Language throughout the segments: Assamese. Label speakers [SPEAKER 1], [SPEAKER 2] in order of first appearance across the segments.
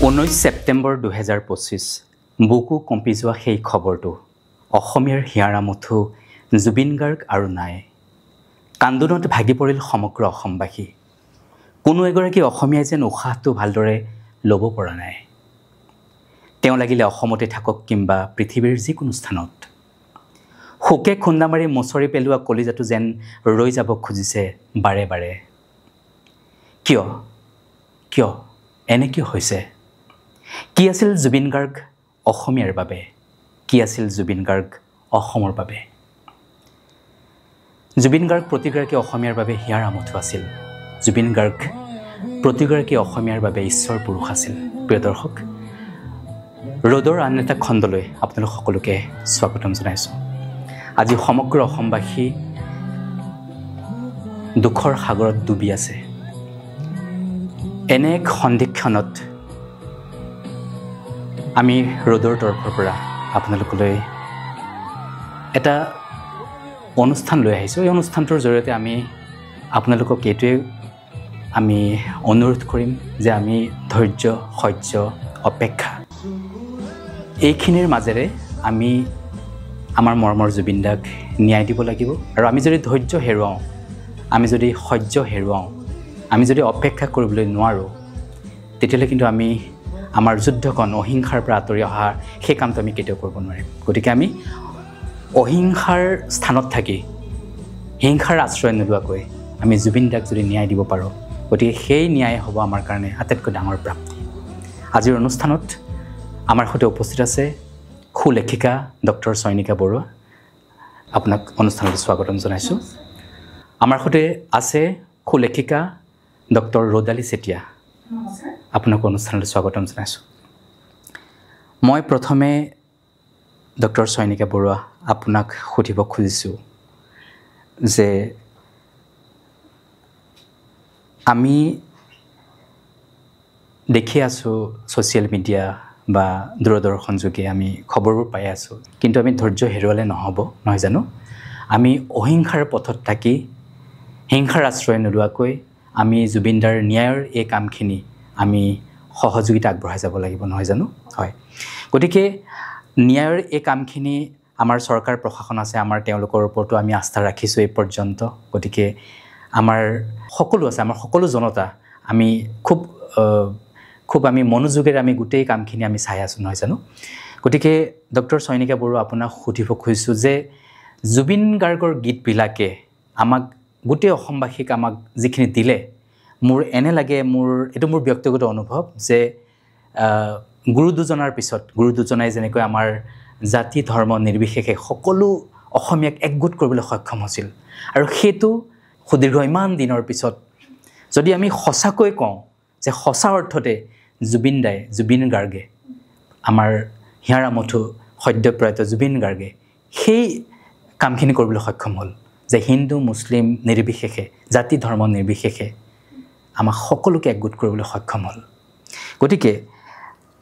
[SPEAKER 1] 19 ছেপ্টেম্বৰ 2025 বুকু কঁপি যোৱা সেই খবৰটো অসমীয়াৰ হিয়াৰা মুঠু জুবিন গাৰ্গ আৰু নাই কান্দোনত ভাগি পৰিল সমগ্ৰ অসমবাসী কোনো এগৰাকী অসমীয়াই যেন উশাহটো ভালদৰে ল'ব পৰা নাই তেওঁ লাগিলে অসমতে থাকক কিংবা পৃথিৱীৰ যিকোনো স্থানত শোকে খুন্দা মাৰি মচৰি পেলোৱা কলিজাটো যেন ৰৈ যাব খুজিছে বাৰে বাৰে কিয় কিয় এনে কি হৈছে কি আছিল জুবিন গাৰ্গ অসমীয়াৰ বাবে কি আছিল জুবিন গাৰ্গ অসমৰ বাবে জুবিন গাৰ্গ প্ৰতিগৰাকী অসমীয়াৰ বাবে হিয়াৰা মুঠু আছিল জুবিন গাৰ্গ প্ৰতিগৰাকী অসমীয়াৰ বাবে ঈশ্বৰ পুৰুষ আছিল প্ৰিয় দৰ্শক ৰ'দৰ আন এটা খণ্ডলৈ আপোনালোক সকলোকে স্বাগতম জনাইছোঁ আজি সমগ্ৰ অসমবাসী দুখৰ সাগৰত ডুবি আছে এনে এক সন্ধিক্ষণত আমি ৰ'দৰ তৰফৰ পৰা আপোনালোকলৈ এটা অনুষ্ঠান লৈ আহিছোঁ এই অনুষ্ঠানটোৰ জৰিয়তে আমি আপোনালোকক এইটোৱে আমি অনুৰোধ কৰিম যে আমি ধৈৰ্য সহ্য অপেক্ষা এইখিনিৰ মাজেৰে আমি আমাৰ মৰমৰ জুবিন দাক ন্যায় দিব লাগিব আৰু আমি যদি ধৈৰ্য হেৰুৱাওঁ আমি যদি সহ্য হেৰুৱাওঁ আমি যদি অপেক্ষা কৰিবলৈ নোৱাৰোঁ তেতিয়াহ'লে কিন্তু আমি আমাৰ যুদ্ধখন অহিংসাৰ পৰা আঁতৰি অহা সেই কামটো আমি কেতিয়াও কৰিব নোৱাৰিম গতিকে আমি অহিংসাৰ স্থানত থাকি হিংসাৰ আশ্ৰয় নোলোৱাকৈ আমি জুবিন দাক যদি ন্যায় দিব পাৰোঁ গতিকে সেই ন্যায় হ'ব আমাৰ কাৰণে আটাইতকৈ ডাঙৰ প্ৰাপ্তি আজিৰ অনুষ্ঠানত আমাৰ সৈতে উপস্থিত আছে সুলেখিকা ডক্টৰ চয়নিকা বৰুৱা আপোনাক অনুষ্ঠানলৈ স্বাগতম জনাইছোঁ আমাৰ সৈতে আছে সুলেখিকা ডক্টৰ ৰ'দালি চেতিয়া আপোনাক অনুষ্ঠানলৈ স্বাগতম জনাইছোঁ মই প্ৰথমে ডক্টৰ চয়নিকা বৰুৱা আপোনাক সুধিব খুজিছোঁ যে আমি দেখি আছোঁ ছ'চিয়েল মিডিয়া বা দূৰদৰ্শন যোগে আমি খবৰবোৰ পাই আছোঁ কিন্তু আমি ধৈৰ্য হেৰুৱালে নহ'ব নহয় জানো আমি অহিংসাৰ পথত থাকি হিংসাৰ আশ্ৰয় নোলোৱাকৈ আমি জুবিন দাৰ ন্যায়ৰ এই কামখিনি আমি সহযোগিতা আগবঢ়াই যাব লাগিব নহয় জানো হয় গতিকে ন্যায়ৰ এই কামখিনি আমাৰ চৰকাৰ প্ৰশাসন আছে আমাৰ তেওঁলোকৰ ওপৰতো আমি আস্থা ৰাখিছোঁ এই পৰ্যন্ত গতিকে আমাৰ সকলো আছে আমাৰ সকলো জনতা আমি খুব আমি মনোযোগেৰে আমি গোটেই কামখিনি আমি চাই আছোঁ নহয় জানো গতিকে ডক্টৰ চয়নিকা বৰুৱা আপোনাক সুধিব খুজিছোঁ যে জুবিন গাৰ্গৰ গীতবিলাকে আমাক গোটেই অসমবাসীক আমাক যিখিনি দিলে মোৰ এনে লাগে এইটো মোৰ ব্যক্তিগত অনুভৱ যে গুৰু দুজনাৰ পিছত গুৰু দুজনাই যেনেকৈ আমাৰ জাতি ধৰ্ম নিৰ্বিশেষে সকলো অসমীয়াক একগোট কৰিবলৈ সক্ষম হৈছিল আৰু সেইটো সুদীৰ্ঘ ইমান দিনৰ পিছত যদি আমি সঁচাকৈ কওঁ যে সঁচা অৰ্থতে জুবিন গাৰ্গে আমাৰ হিয়াৰা মুঠু সদ্যপ্ৰয়াত জুবিন গাৰ্গে সেই কামখিনি কৰিবলৈ সক্ষম হ'ল যে হিন্দু মুছলিম নিৰ্বিশেষে জাতি ধৰ্ম নিৰ্বিশেষে আমাক সকলোকে একগোট কৰিবলৈ সক্ষম হ'ল গতিকে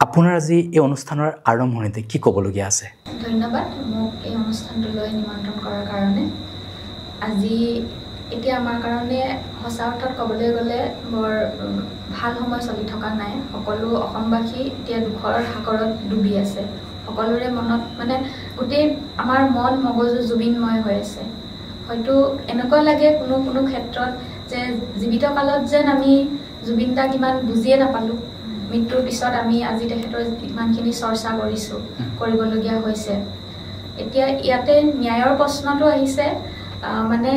[SPEAKER 1] আপোনাৰ আজি এই অনুষ্ঠানৰ আৰম্ভণিতে কি ক'বলগীয়া আছে
[SPEAKER 2] ধন্যবাদ মোক এই অনুষ্ঠানটোলৈ নিমন্ত্ৰণ কৰাৰ কাৰণে আজি এতিয়া আমাৰ কাৰণে সঁচা অৰ্থত ক'বলৈ গ'লে বৰ ভাল সময় চলি থকা নাই সকলো অসমবাসী এতিয়া দুখৰ সাগৰত ডুবি আছে সকলোৰে মনত মানে গোটেই আমাৰ মন মগজু জুবিনময় হৈ আছে হয়তো এনেকুৱা লাগে কোনো ক্ষেত্ৰত যে জীৱিত কালত যেন আমি জুবিন দাক ইমান বুজিয়ে নাপালোঁ মৃত্যুৰ পিছত আমি আজি তেখেতৰ ইমানখিনি চৰ্চা কৰিবলগীয়া হৈছে এতিয়া ইয়াতে ন্যায়ৰ প্ৰশ্নটো আহিছে মানে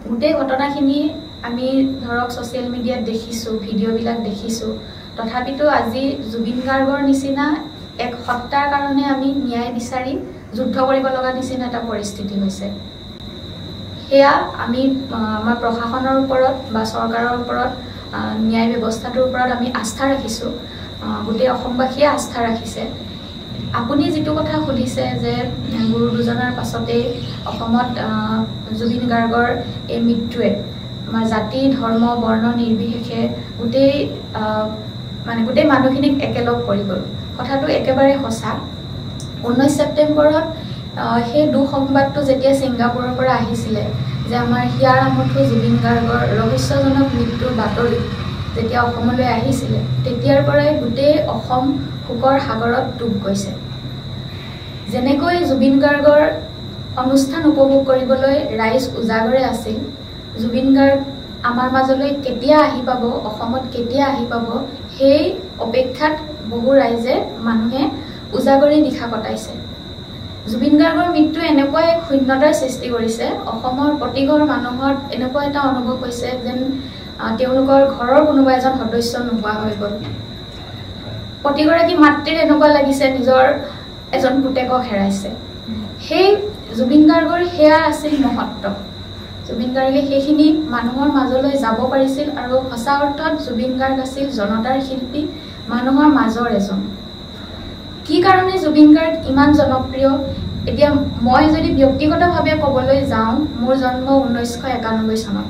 [SPEAKER 2] গোটেই ঘটনাখিনি আমি ধৰক ছ'চিয়েল মিডিয়াত দেখিছোঁ ভিডিঅ'বিলাক দেখিছোঁ তথাপিতো আজি জুবিন গাৰ্গৰ নিচিনা এক সত্তাৰ কাৰণে আমি ন্যায় বিচাৰি যুদ্ধ কৰিব লগা নিচিনা এটা পৰিস্থিতি হৈছে সেয়া আমি আমাৰ প্ৰশাসনৰ ওপৰত বা চৰকাৰৰ ওপৰত ন্যায় ব্যৱস্থাটোৰ ওপৰত আমি আস্থা ৰাখিছোঁ গোটেই অসমবাসীয়ে আস্থা ৰাখিছে আপুনি যিটো কথা সুধিছে যে গুৰু দুজনাৰ পাছতেই অসমত জুবিন গাৰ্গৰ এই মৃত্যুৱে আমাৰ জাতি ধৰ্ম বৰ্ণ নিৰ্বিশেষে গোটেই মানুহখিনিক একেলগ কৰি গ'ল কথাটো একেবাৰে সঁচা 19 ছেপ্টেম্বৰত সেই দুঃসংবাদটো যেতিয়া ছিংগাপুৰৰ পৰা আহিছিলে যে আমাৰ হিয়াৰা মুঠু জুবিন গাৰ্গৰ ৰহস্যজনক মৃত্যুৰ বাতৰি যেতিয়া অসমলৈ আহিছিলে তেতিয়াৰ পৰাই গোটেই অসম শোকৰ সাগৰত ডুব গৈছে। যেনেকৈ জুবিন গাৰ্গৰ অনুষ্ঠান উপভোগ কৰিবলৈ ৰাইজ উজাগৰে আছিল, জুবিন গাৰ্গ আমাৰ মাজলৈ কেতিয়া আহি পাব, অসমত কেতিয়া আহি পাব, সেই অপেক্ষাত বহু ৰাইজে মানুহে উজাগৰি দিশা কটাইছে। জুবিন গাৰ্গৰ মৃত্যু এনেকুৱা এক শূন্যতাৰ সৃষ্টি কৰিছে, অসমৰ প্ৰতিঘৰ মানুহৰ এনেকুৱা এটা অনুভৱ হৈছে যেন তেওঁলোকৰ ঘৰৰ কোনোবা এজন সদস্য নোহোৱা হৈ গ'ল। প্ৰতিগৰাকী মাতৃৰ এনেকুৱা লাগিছে নিজৰ এজন পুতেকক হেৰাইছে। সেই জুবিন গাৰ্গৰ সেয়া আছিল মহত্ব। জুবিন গাৰ্গে সেইখিনি মানুহৰ মাজলৈ যাব পাৰিছিল আৰু সঁচা অৰ্থত জুবিন গাৰ্গ আছিল জনতাৰ শিল্পী, মানুহৰ মাজৰ এজন। কি কাৰণে জুবিন গাৰ্গ ইমান জনপ্ৰিয়? এতিয়া মই যদি ব্যক্তিগতভাৱে ক'বলৈ যাওঁ, মোৰ জন্ম 1991 চনত।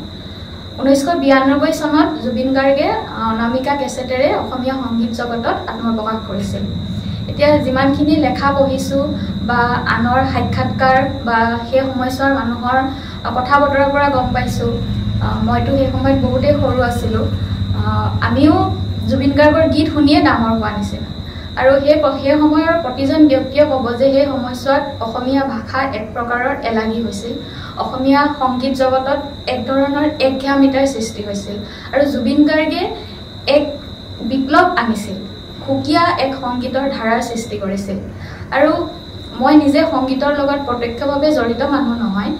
[SPEAKER 2] 1992 চনত জুবিন গাৰ্গে অনামিকা কেছেটেৰে অসমীয়া সংগীত জগতত আত্মপ্ৰকাশ কৰিছিল। এতিয়া যিমানখিনি লেখা পঢ়িছোঁ বা আনৰ সাক্ষাৎকাৰ বা সেই সময়ছোৱাৰ মানুহৰ কথা বতৰাৰ পৰা গম পাইছোঁ, মইতো সেই সময়ত বহুতেই সৰু আছিলোঁ, আমিও জুবিন গাৰ্গৰ গীত শুনিয়ে ডাঙৰ হোৱা নিচিনা। আৰু সেই সময়ৰ প্ৰতিজন ব্যক্তিয়ে ক'ব যে সেই সময়ছোৱাত অসমীয়া ভাষা এক প্ৰকাৰৰ এলাগী হৈছিল, অসমীয়া সংগীত জগতত এক ধৰণৰ একঘেয়ামিতাৰ সৃষ্টি হৈছিল। আৰু জুবিন গাৰ্গে এক বিপ্লৱ আনিছিল, সুকীয়া এক সংগীতৰ ধাৰাৰ সৃষ্টি কৰিছিল। আৰু মই নিজে সংগীতৰ লগত প্ৰত্যক্ষভাৱে জড়িত মানুহ নহয়,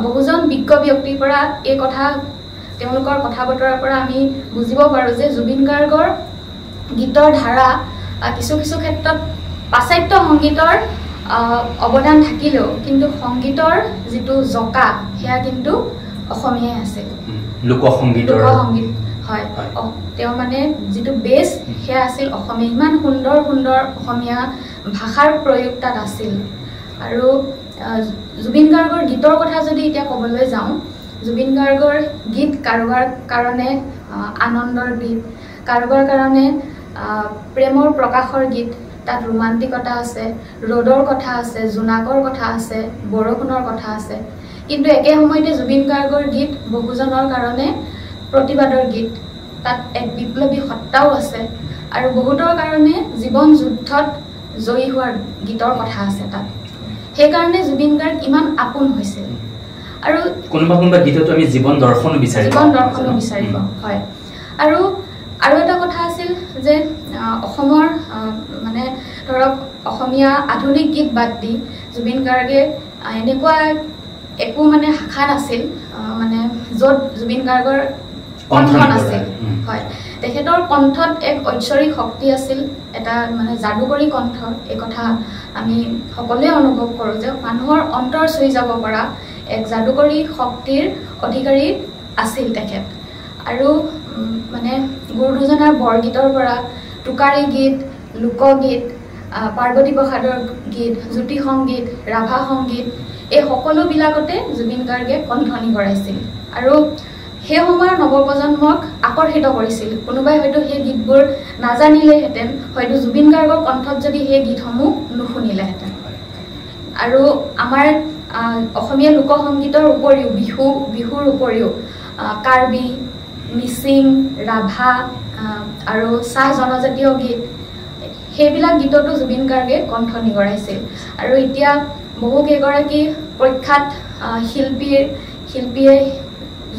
[SPEAKER 2] বহুজন বিজ্ঞ ব্যক্তিৰ পৰা এই কথা, তেওঁলোকৰ কথা বতৰাৰ পৰা আমি বুজিব পাৰোঁ যে জুবিন গাৰ্গৰ গীতৰ ধাৰা কিছু কিছু ক্ষেত্ৰত পাশ্চাত্য সংগীতৰ অৱদান থাকিলেও কিন্তু সংগীতৰ যিটো জকা সেয়া কিন্তু অসমীয়াই আছিল। লোকসংগীত হয়, তেওঁ মানে যিটো বেছ সেয়া আছিল অসমীয়া। ইমান সুন্দৰ সুন্দৰ অসমীয়া ভাষাৰ প্ৰয়োগ তাত আছিল। আৰু জুবিন গাৰ্গৰ গীতৰ কথা যদি এতিয়া ক'বলৈ যাওঁ, জুবিন গাৰ্গৰ গীত কাৰোবাৰ কাৰণে আনন্দৰ গীত, কাৰোবাৰ কাৰণে প্ৰেমৰ প্ৰকাশৰ গীত, তাত ৰোমান্টিকতা আছে, ৰ'দৰ কথা আছে, জোনাকৰ কথা আছে, বৰষুণৰ কথা আছে। কিন্তু একে সময়তে জুবিন গাৰ্গৰ গীত বহুজনৰ কাৰণে প্ৰতিবাদৰ গীত, তাত এক বিপ্লৱী সত্তাও আছে। আৰু বহুতৰ কাৰণে জীৱন যুদ্ধত জয়ী হোৱাৰ গীতৰ কথা আছে তাত। সেইকাৰণে জুবিন গাৰ্গ ইমান আপোন হৈছিল। আৰু
[SPEAKER 1] কোনোবা গীততো আমি জীৱন দৰ্শনো বিচাৰিব,
[SPEAKER 2] হয়। আৰু এটা কথা আছিল যে অসমৰ মানে ধৰক অসমীয়া আধুনিক গীত বাদ দি জুবিন গাৰ্গে এনেকুৱা একো মানে শাখা নাছিল মানে য'ত জুবিন গাৰ্গৰ কণ্ঠ নাছিল। হয়, তেখেতৰ কণ্ঠত এক ঐশ্বৰিক শক্তি আছিল, এটা মানে যাদুকৰী কণ্ঠ। এই কথা আমি সকলোৱে অনুভৱ কৰোঁ যে মানুহৰ অন্তৰ চুই যাব পৰা এক যাদুকৰী শক্তিৰ অধিকাৰী আছিল তেখেত। আৰু মানে গুৰুদুজনাৰ বৰগীতৰ পৰা টোকাৰী গীত, লোকগীত, পাৰ্বতী প্ৰসাদৰ গীত, জ্যোতি সংগীত, ৰাভা সংগীত, এই সকলোবিলাকতে জুবিন গাৰ্গে কণ্ঠনি কৰাইছিল আৰু সেই সময়ৰ নৱপ্ৰজন্মক আকৰ্ষিত কৰিছিল। কোনোবাই হয়তো সেই গীতবোৰ নাজানিলেহেঁতেন, হয়তো জুবিন গাৰ্গৰ কণ্ঠত যদি সেই গীতসমূহ নুশুনিলেহেঁতেন। আৰু আমাৰ অসমীয়া লোকসংগীতৰ উপৰিও বিহুৰ উপৰিও কাৰ্বি, মিচিং, ৰাভা আৰু চাহ জনজাতীয় গীত, সেইবিলাক গীততো জুবিন গাৰ্গে কণ্ঠনি কৰাইছিল। আৰু এতিয়া বহুকেইগৰাকী প্ৰখ্যাত শিল্পীয়ে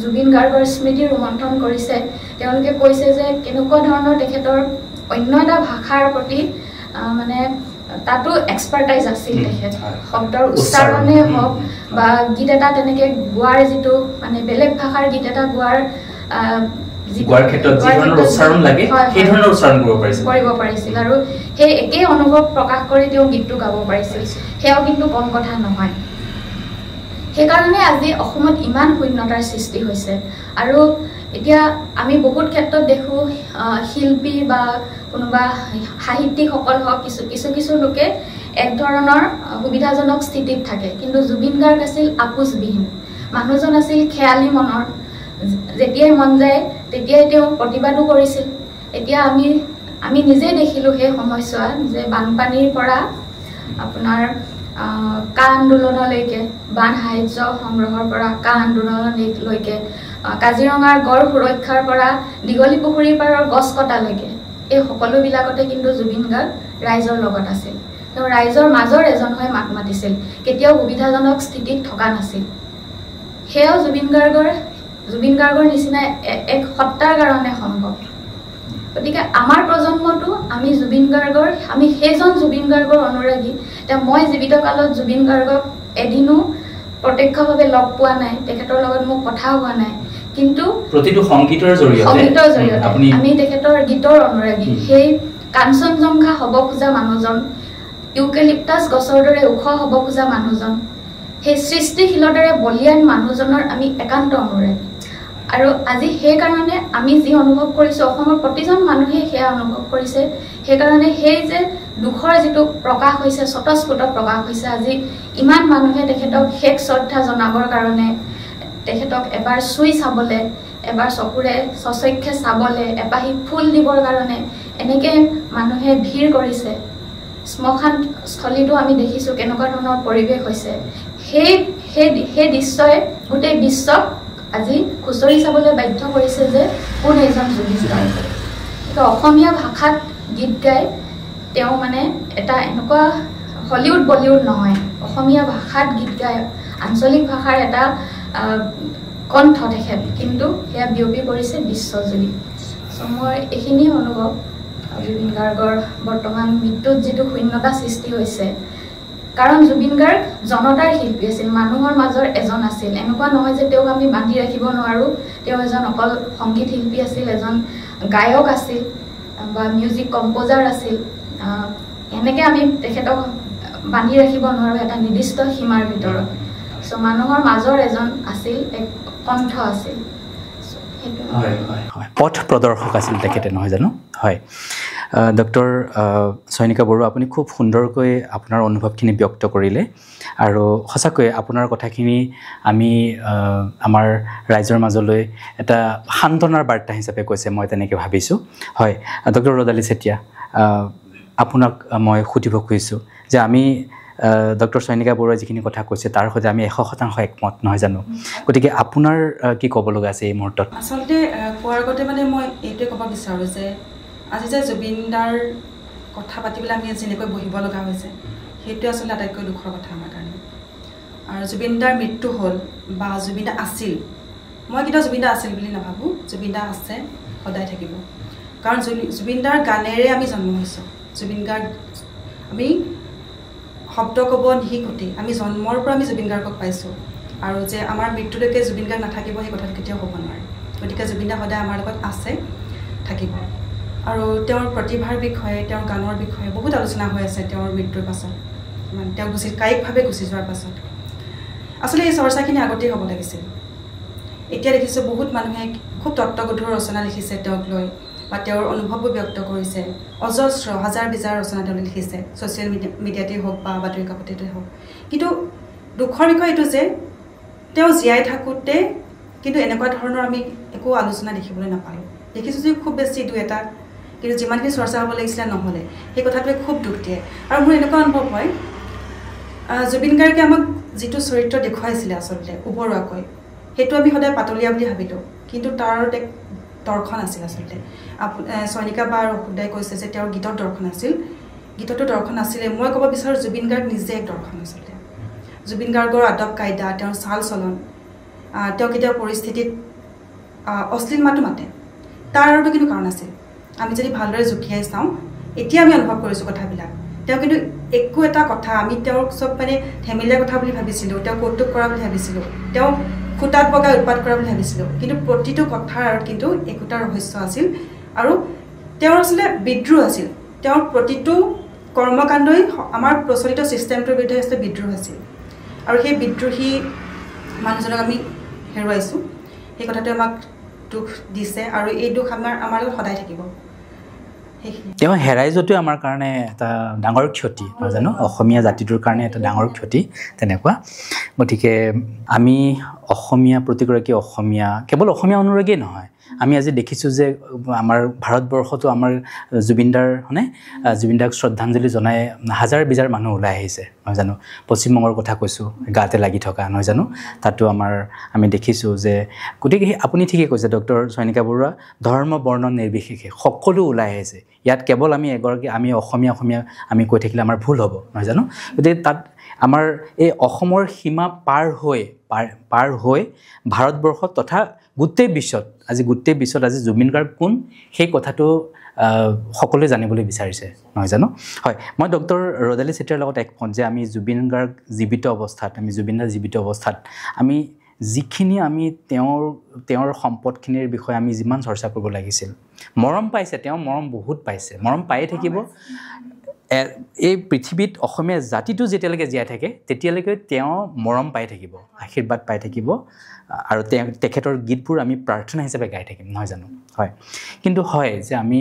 [SPEAKER 2] জুবিন গাৰ্গৰ স্মৃতি ৰোমন্থন কৰিছে। তেওঁলোকে কৈছে যে কেনেকুৱা ধৰণৰ তেখেতৰ অন্য এটা ভাষাৰ প্ৰতি মানে তাতো এক্সপাৰ্টাইজ আছিল তেখেত। শব্দৰ উচ্চাৰণে হওক বা গীত এটা তেনেকৈ গোৱাৰ যিটো মানে বেলেগ ভাষাৰ গীত এটা গোৱাৰ কৰিব পাৰিছিল আৰু সেই একেই অনুভৱ প্ৰকাশ কৰি তেওঁ গীতটো গাব পাৰিছিল। সেয়াও কিন্তু কম কথা নহয়। সেইকাৰণে আজি অসমত ইমান শূন্যতাৰ সৃষ্টি হৈছে। আৰু এতিয়া আমি বহুত ক্ষেত্ৰত দেখোঁ শিল্পী বা কোনোবা সাহিত্যিকসকল হওক কিছু লোকে এক ধৰণৰ সুবিধাজনক স্থিতিত থাকে, কিন্তু জুবিন গাৰ্গ আছিল আপোচবিহীন। মানুহজন আছিল খেয়ালী মনৰ, যেতিয়াই মন যায় তেতিয়াই তেওঁ প্ৰতিবাদো কৰিছিল। এতিয়া আমি নিজেই দেখিলোঁ সেই সময়ছোৱাত যে বানপানীৰ পৰা আপোনাৰ কা আন্দোলনলৈকে বান সাহায্য সংগ্ৰহৰ পৰা কা আন্দোলনলৈকে কাজিৰঙাৰ গড় সুৰক্ষাৰ পৰা দীঘলী পুখুৰীৰ পাৰৰ গছ কটালৈকে এই সকলোবিলাকতে কিন্তু জুবিন গাৰ্গ ৰাইজৰ লগত আছিল তেওঁ ৰাইজৰ মাজৰ এজন হৈ মাত মাতিছিল কেতিয়াও সুবিধাজনক স্থিতিত থকা নাছিল সেয়াও জুবিন গাৰ্গৰ নিচিনা এক সত্তাৰ কাৰণে সম্ভৱ গতিকে আমাৰ প্ৰজন্মটো আমি সেইজন জুবিন গাৰ্গৰ অনুৰাগী এতিয়া মই জীৱিত কালত জুবিন গাৰ্গক এদিনো প্ৰত্যক্ষভাৱে লগ পোৱা নাই তেখেতৰ লগত মোক কথা হোৱা নাই কিন্তু
[SPEAKER 1] প্ৰতিটো সংগীতৰ জৰিয়তে
[SPEAKER 2] আমি তেখেতৰ গীতৰ অনুৰাগী সেই কাঞ্চনজংঘা হ'ব খোজা মানুহজন ইউকেলিপ্টাছ গছৰ দৰে ওখ হ'ব খোজা মানুহজন সেই সৃষ্টিশীলতাৰে বলিয়ান মানুহজনৰ আমি একান্ত অনুৰাগী আৰু আজি সেইকাৰণে আমি যি অনুভৱ কৰিছোঁ অসমৰ প্ৰতিজন মানুহে সেয়া অনুভৱ কৰিছে সেইকাৰণে সেই যে দুখৰ যিটো প্ৰকাশ হৈছে স্বতঃস্ফূৰ্ত প্ৰকাশ হৈছে আজি ইমান মানুহে তেখেতক শেষ শ্ৰদ্ধা জনাবৰ কাৰণে তেখেতক এবাৰ চুই চাবলৈ এবাৰ চকুৰে সচক্ষে চাবলৈ এপাহি ফুল দিবৰ কাৰণে এনেকৈ মানুহে ভিৰ কৰিছে শ্মশানস্থলীটো আমি দেখিছোঁ কেনেকুৱা ধৰণৰ পৰিৱেশ হৈছে সেই দৃশ্যই গোটেই বিশ্বক আজি খুচৰি চাবলৈ বাধ্য কৰিছে যে কোন এজন জুবিন গাৰ্গ অসমীয়া ভাষাত গীত গাই তেওঁ মানে এটা এনেকুৱা হলিউড বলিউড নহয় অসমীয়া ভাষাত গীত গাই আঞ্চলিক ভাষাৰ এটা কণ্ঠ তেখেত কিন্তু সেয়া বিয়পি পৰিছে বিশ্বজুৰি মোৰ এইখিনি অনুভৱ জুবিন গাৰ্গৰ বৰ্তমান মৃত্যুত যিটো শূন্যতা সৃষ্টি হৈছে কাৰণ জুবিন গাৰ্গ জনতাৰ শিল্পী আছিল মানুহৰ মাজৰ এজন আছিল এনেকুৱা নহয় যে তেওঁক আমি বান্ধি ৰাখিব নোৱাৰোঁ তেওঁ এজন অকল সংগীত শিল্পী আছিল এজন গায়ক আছিল বা মিউজিক কম্প'জাৰ আছিল এনেকৈ আমি তেখেতক বান্ধি ৰাখিব নোৱাৰোঁ এটা নিৰ্দিষ্ট সীমাৰ ভিতৰত চ' মানুহৰ মাজৰ এজন আছিল এক কণ্ঠ আছিল
[SPEAKER 1] পথ প্ৰদৰ্শক আছিল তেখেতে নহয় জানো হয় ডক্টৰ চয়নিকা বৰুৱা আপুনি খুব সুন্দৰকৈ আপোনাৰ অনুভৱখিনি ব্যক্ত কৰিলে আৰু সঁচাকৈ আপোনাৰ কথাখিনি আমি আমাৰ ৰাইজৰ মাজলৈ এটা সান্তনাৰ বাৰ্তা হিচাপে কৈছে মই তেনেকৈ ভাবিছোঁ হয় ডক্টৰ ৰদালি চেতিয়া আপোনাক মই সুধিব খুজিছোঁ যে আমি ডক্টৰ চয়নিকা বৰুৱাই যিখিনি কথা কৈছে তাৰ সৈতে আমি 100% একমত নহয় জানো গতিকে আপোনাৰ কি ক'ব লগা আছে এই মুহূৰ্তত
[SPEAKER 3] আচলতে কোৱাৰ আগতে মানে মই এইটোৱে ক'ব বিচাৰোঁ যে আজি যে জুবিন দাৰ কথা পাতিবলৈ আমি যেনেকৈ বহিব লগা হৈছে সেইটোৱে আচলতে আটাইতকৈ দুখৰ কথা আমাৰ কাৰণে আৰু জুবিন দাৰ মৃত্যু হ'ল বা জুবিন দা আছিল মই কেতিয়াও জুবিন দা আছিল বুলি নাভাবোঁ জুবিন দা আছে সদায় থাকিব কাৰণ জুবিন দাৰ গানেৰে আমি জন্ম হৈছোঁ জুবিন গাৰ্গ আমি শব্দ ক'ব নিশিকোঁতে আমি জন্মৰ পৰা আমি জুবিন গাৰ্গক পাইছোঁ আৰু যে আমাৰ মৃত্যুলৈকে জুবিন গাৰ্গ নাথাকিব সেই কথাটো কেতিয়াও হ'ব নোৱাৰে গতিকে জুবিন দা সদায় আমাৰ লগত আছে থাকিব আৰু তেওঁৰ প্ৰতিভাৰ বিষয়ে তেওঁৰ গানৰ বিষয়ে বহুত আলোচনা হৈ আছে তেওঁৰ মৃত্যুৰ পাছত মানে তেওঁ কায়িকভাৱে গুচি যোৱাৰ পাছত আচলতে এই চৰ্চাখিনি আগতেই হ'ব লাগিছিল এতিয়া দেখিছোঁ বহুত মানুহে খুব তত্ত্বগধুৰ ৰচনা লিখিছে তেওঁক লৈ বা তেওঁৰ অনুভৱো ব্যক্ত কৰিছে অজস্ৰ হাজাৰ বিজাৰ ৰচনা তেওঁ লিখিছে ছ'চিয়েল মিডিয়াতেই হওক বা বাতৰি কাকততেই হওক কিন্তু দুখৰ বিষয় এইটো যে তেওঁ জীয়াই থাকোঁতে কিন্তু এনেকুৱা ধৰণৰ আমি একো আলোচনা দেখিবলৈ নাপালোঁ দেখিছোঁ যে খুব বেছি দুই এটা কিন্তু যিমানখিনি চৰ্চা হ'ব লাগিছিলে নহ'লে সেই কথাটোৱে খুব দুখ দিয়ে আৰু মোৰ এনেকুৱা অনুভৱ হয় জুবিন গাৰ্গে আমাক যিটো চৰিত্ৰ দেখুৱাইছিলে আচলতে ওপৰুৱাকৈ সেইটো আমি সদায় পাতলীয়া বুলি ভাবিলোঁ কিন্তু তাৰ এক দৰ্শন আছিল আচলতে চয়নিকা বা সুদাই কৈছে যে তেওঁৰ গীতৰ দৰ্শন আছিল গীততো দৰ্শন আছিলে মই ক'ব বিচাৰোঁ জুবিন গাৰ্গ নিজে এক দৰ্শন আচলতে জুবিন গাৰ্গৰ আদব কাইদা তেওঁৰ চাল চলন তেওঁ কেতিয়াও পৰিস্থিতিত অশ্লীল মাতো মাতে তাৰ আৰুতো কিন্তু কাৰণ আছিল আমি যদি ভালদৰে জুখিয়াই চাওঁ এতিয়া আমি অনুভৱ কৰিছোঁ কথাবিলাক তেওঁ কিন্তু একো এটা কথা আমি তেওঁক চব মানে ধেমেলীয়া কথা বুলি ভাবিছিলোঁ তেওঁ কৌতুক কৰা বুলি ভাবিছিলোঁ তেওঁ খুটাত বগাই উৎপাত কৰা বুলি ভাবিছিলোঁ কিন্তু প্ৰতিটো কথাৰ আঁৰত কিন্তু একোটা ৰহস্য আছিল আৰু তেওঁৰ আচলতে বিদ্ৰোহ আছিল তেওঁৰ প্ৰতিটো কৰ্মকাণ্ডই আমাৰ প্ৰচলিত ছিষ্টেমটোৰ বিৰুদ্ধে আচলতে বিদ্ৰোহ আছিল আৰু সেই বিদ্ৰোহী মানুহজনক আমি হেৰুৱাইছোঁ সেই কথাটোৱে আমাক দুখ দিছে আৰু এই দুখ আমাৰ লগত সদায় থাকিব
[SPEAKER 1] তেওঁ হেৰাই যোৱাটো আমাৰ কাৰণে এটা ডাঙৰ ক্ষতি নহয় জানো অসমীয়া জাতিটোৰ কাৰণে এটা ডাঙৰ ক্ষতি তেনেকুৱা গতিকে আমি অসমীয়া প্ৰতিগৰাকী অসমীয়া কেৱল অসমীয়া অনুৰাগীয়ে নহয় আমি আজি দেখিছোঁ যে আমাৰ ভাৰতবৰ্ষতো আমাৰ জুবিনদাৰ হয়নে জুবিনদাক শ্ৰদ্ধাঞ্জলি জনাই হাজাৰ বিজাৰ মানুহ ওলাই আহিছে নহয় জানো পশ্চিমবংগৰ কথা কৈছোঁ গাতে লাগি থকা নহয় জানো তাতো আমি দেখিছোঁ যে গতিকে আপুনি ঠিকেই কৈছে ডক্টৰ চয়নিকা বৰুৱা ধৰ্ম বৰ্ণ নিৰ্বিশেষে সকলো ওলাই আহিছে ইয়াত কেৱল আমি অসমীয়া আমি কৈ থাকিলে আমাৰ ভুল হ'ব নহয় জানো গতিকে তাত আমাৰ এই অসমৰ সীমা পাৰ হৈ ভাৰতবৰ্ষত তথা গোটেই বিশ্বত আজি জুবিন গাৰ্গ কোন সেই কথাটো সকলোৱে জানিবলৈ বিচাৰিছে নহয় জানো হয় মই ডক্টৰ ৰদালি চেতিয়াৰ লগত একমত যে আমি জুবিন গাৰ্গ জীৱিত অৱস্থাত আমি যিখিনি আমি তেওঁৰ সম্পদখিনিৰ বিষয়ে আমি যিমান চৰ্চা কৰিব লাগিছিল মৰম পাইছে তেওঁ মৰম বহুত পাইছে মৰম পায়ে থাকিব এই পৃথিৱীত অসমীয়া জাতিটো যেতিয়ালৈকে জীয়াই থাকে তেতিয়ালৈকে তেওঁ মৰম পাই থাকিব আশীৰ্বাদ পাই থাকিব আৰু তেখেতৰ গীতবোৰ আমি প্ৰাৰ্থনা হিচাপে গাই থাকিম নহয় জানো হয় কিন্তু হয় যে আমি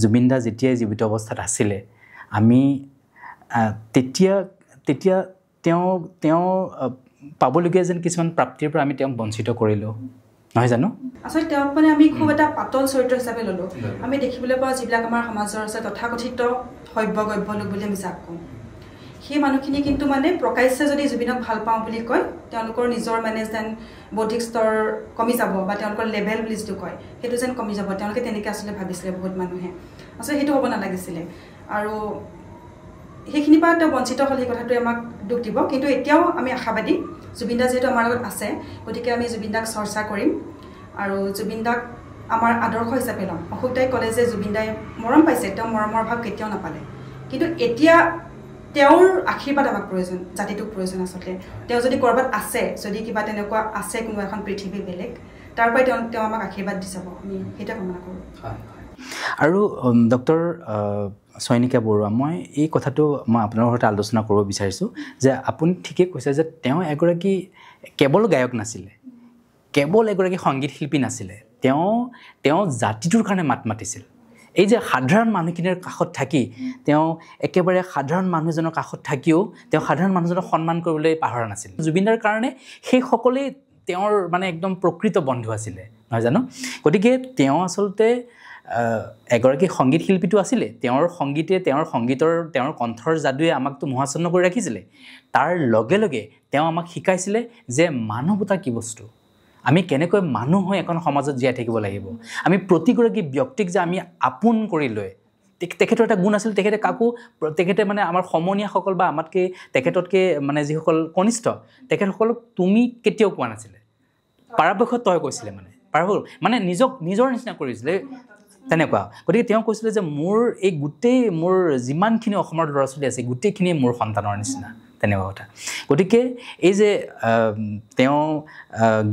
[SPEAKER 1] জুবিনদা যেতিয়াই জীৱিত অৱস্থাত আছিলে আমি তেতিয়া তেওঁ পাবলগীয়া যেন কিছুমান প্ৰাপ্তিৰ পৰা আমি তেওঁক বঞ্চিত কৰিলোঁ নহয় জানো
[SPEAKER 3] আচলতে তেওঁক মানে আমি খুব এটা পাতল চৰিত্ৰ হিচাপে ল'লোঁ আমি দেখিবলৈ পাওঁ যিবিলাক আমাৰ সমাজৰ আছে তথাকথিত সভ্য লোক বুলি আমি যাক কওঁ সেই মানুহখিনি কিন্তু মানে প্ৰকাশ্যে যদি জুবিনক ভাল পাওঁ বুলি কয় তেওঁলোকৰ নিজৰ মানে যেন বৌদ্ধিক স্তৰ কমি যাব বা তেওঁলোকৰ লেভেল বুলি যিটো কয় সেইটো যেন কমি যাব তেওঁলোকে তেনেকৈ আচলতে ভাবিছিলে বহুত মানুহে আচলতে সেইটো হ'ব নালাগিছিলে আৰু সেইখিনিৰ পৰা তেওঁ বঞ্চিত হ'ল সেই কথাটোৱে আমাক দুখ দিব কিন্তু এতিয়াও আমি আশাবাদী জুবিনদা যিহেতু আমাৰ লগত আছে গতিকে আমি জুবিনদাক চৰ্চা কৰিম আৰু জুবিনদাক আমাৰ আদৰ্শ হিচাপে ল'ম অশোকদাই ক'লে যে জুবিনদাই মৰম পাইছে তেওঁ মৰমৰ ভাৱ কেতিয়াও নাপালে কিন্তু এতিয়া তেওঁৰ আশীৰ্বাদ আমাক প্ৰয়োজন জাতিটোক প্ৰয়োজন আচলতে তেওঁ যদি ক'ৰবাত আছে যদি কিবা তেনেকুৱা আছে কোনো এখন পৃথিৱী বেলেগ তাৰ পৰাই তেওঁ আমাক আশীৰ্বাদ দি যাব আমি সেইটোৱে কামনা কৰোঁ
[SPEAKER 1] আৰু ডক্টৰ চয়নিকা বৰুৱা মই এই কথাটো মই আপোনাৰ সৈতে আলোচনা কৰিব বিচাৰিছোঁ যে আপুনি ঠিকেই কৈছে যে তেওঁ এগৰাকী কেৱল গায়ক নাছিলে কেৱল এগৰাকী সংগীত শিল্পী নাছিলে তেওঁ জাতিটোৰ কাৰণে মাত মাতিছিল এই যে সাধাৰণ মানুহখিনিৰ কাষত থাকি তেওঁ একেবাৰে সাধাৰণ মানুহজনৰ কাষত থাকিও তেওঁ সাধাৰণ মানুহজনক সন্মান কৰিবলৈ পাহৰা নাছিল জুবিনদাৰ কাৰণে সেই সকলোৱে তেওঁৰ মানে একদম প্ৰকৃত বন্ধু আছিলে নহয় জানো গতিকে তেওঁ আচলতে এগৰাকী সংগীত শিল্পীটো আছিলে তেওঁৰ কণ্ঠৰ যাদুৱে আমাকতো মোহাচ্ছন্ন কৰি ৰাখিছিলে তাৰ লগে লগে তেওঁ আমাক শিকাইছিলে যে মানৱতা কি বস্তু আমি কেনেকৈ মানুহ হৈ এখন সমাজত জীয়াই থাকিব লাগিব আমি প্ৰতিগৰাকী ব্যক্তিক যে আমি আপোন কৰি লৈ তেখেতৰ এটা গুণ আছিল তেখেতে মানে আমাৰ সমনীয়াসকল বা আমাতকৈ তেখেততকৈ মানে যিসকল কনিষ্ঠ তেখেতসকলক তুমি কেতিয়াও কোৱা নাছিলে পৰাপক্ষত তই কৈছিলে মানে নিজৰ নিচিনা কৰিছিলে তেনেকুৱা গতিকে তেওঁ কৈছিলে যে মোৰ যিমানখিনি অসমৰ ল'ৰা ছোৱালী আছে গোটেইখিনি মোৰ সন্তানৰ নিচিনা তেনেকুৱা কথা গতিকে এই যে তেওঁ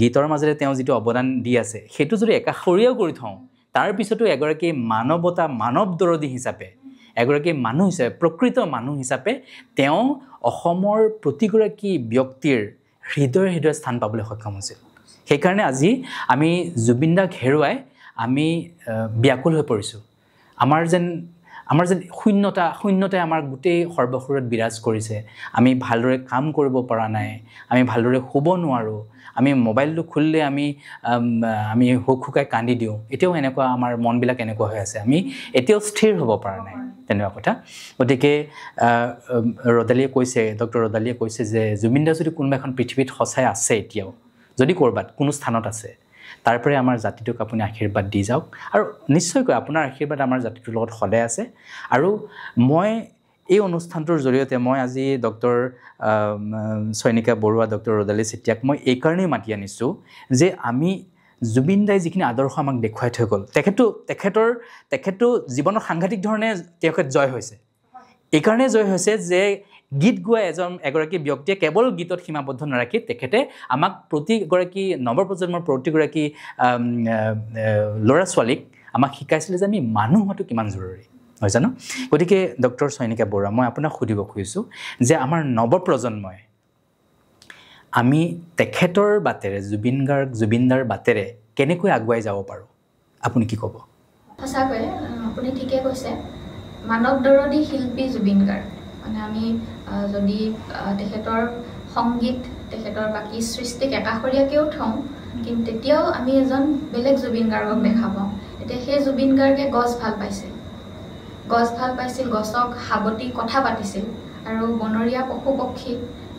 [SPEAKER 1] গীতৰ মাজেৰে তেওঁ যিটো অৱদান দি আছে সেইটো যদি একাষৰীয়াও কৰি থওঁ তাৰপিছতো এগৰাকী মানৱ দৰদী হিচাপে এগৰাকী মানুহ হিচাপে প্ৰকৃত মানুহ হিচাপে তেওঁ অসমৰ প্ৰতিগৰাকী ব্যক্তিৰ হৃদয় স্থান পাবলৈ সক্ষম হৈছিল সেইকাৰণে আজি আমি জুবিনদাক হেৰুৱাই আমি ব্যাকুল হৈ পৰিছোঁ আমাৰ যেন শূন্যতাই আমাৰ গোটেই সৰ্বশৰীৰত বিৰাজ কৰিছে আমি ভালদৰে কাম কৰিব পৰা নাই আমি ভালদৰে শুব নোৱাৰোঁ আমি মোবাইলটো খুলিলে আমি হুকাই কান্দি দিওঁ এতিয়াও এনেকুৱা আমাৰ মনবিলাক এনেকুৱা হৈ আছে আমি এতিয়াও স্থিৰ হ'ব পৰা নাই তেনেকুৱা কথা গতিকে ডক্টৰ ৰদালিয়ে কৈছে যে জুবিনদা যদি কোনোবা এখন পৃথিৱীত সঁচাই আছে এতিয়াও যদি ক'ৰবাত কোনো স্থানত আছে তাৰ পৰাই আমাৰ জাতিটোক আপুনি আশীৰ্বাদ দি যাওক আৰু নিশ্চয়কৈ আপোনাৰ আশীৰ্বাদ আমাৰ জাতিটোৰ লগত সদায় আছে আৰু মই এই অনুষ্ঠানটোৰ জৰিয়তে মই আজি ডক্টৰ চয়নিকা বৰুৱা ডক্টৰ ৰদালি চেতিয়াক মই এইকাৰণেই মাতি আনিছোঁ যে আমি জুবিনদাই যিখিনি আদৰ্শ আমাক দেখুৱাই থৈ গ'ল তেখেতো জীৱনত সাংঘাতিক ধৰণে তেখেত জয় হৈছে এইকাৰণে জয় হৈছে যে গীত গোৱা এগৰাকী ব্যক্তিয়ে কেৱল গীতত সীমাবদ্ধ নাৰাখি তেখেতে আমাক প্ৰতিগৰাকী নৱপ্ৰজন্মৰ প্ৰতিগৰাকী ল'ৰা ছোৱালীক আমাক শিকাইছিলে যে আমি মানুহ হোৱাটো কিমান জৰুৰী নহয় জানো গতিকে ডক্টৰ চয়নিকা বৰুৱা মই আপোনাক সুধিব খুজিছোঁ যে আমাৰ নৱপ্ৰজন্মই আমি তেখেতৰ বাটেৰে জুবিনদাৰ বাটেৰে কেনেকৈ আগুৱাই যাব পাৰোঁ আপুনি কি ক'ব
[SPEAKER 2] সঁচাকৈ আপুনি ঠিকে কৈছে মানৱ দৰদী শিল্পী জুবিন গাৰ্গ মানে আমি যদি তেখেতৰ সংগীত তেখেতৰ বাকী সৃষ্টিক একাষৰীয়াকেও থওঁ, কিন্তু তেতিয়াও আমি এজন বেলেগ জুবিন গাৰ্গক দেখা পাওঁ। এতিয়া সেই জুবিন গাৰ্গে গছ ভাল পাইছিল, গছক সাৱটি কথা পাতিছিল, আৰু বনৰীয়া পশু পক্ষী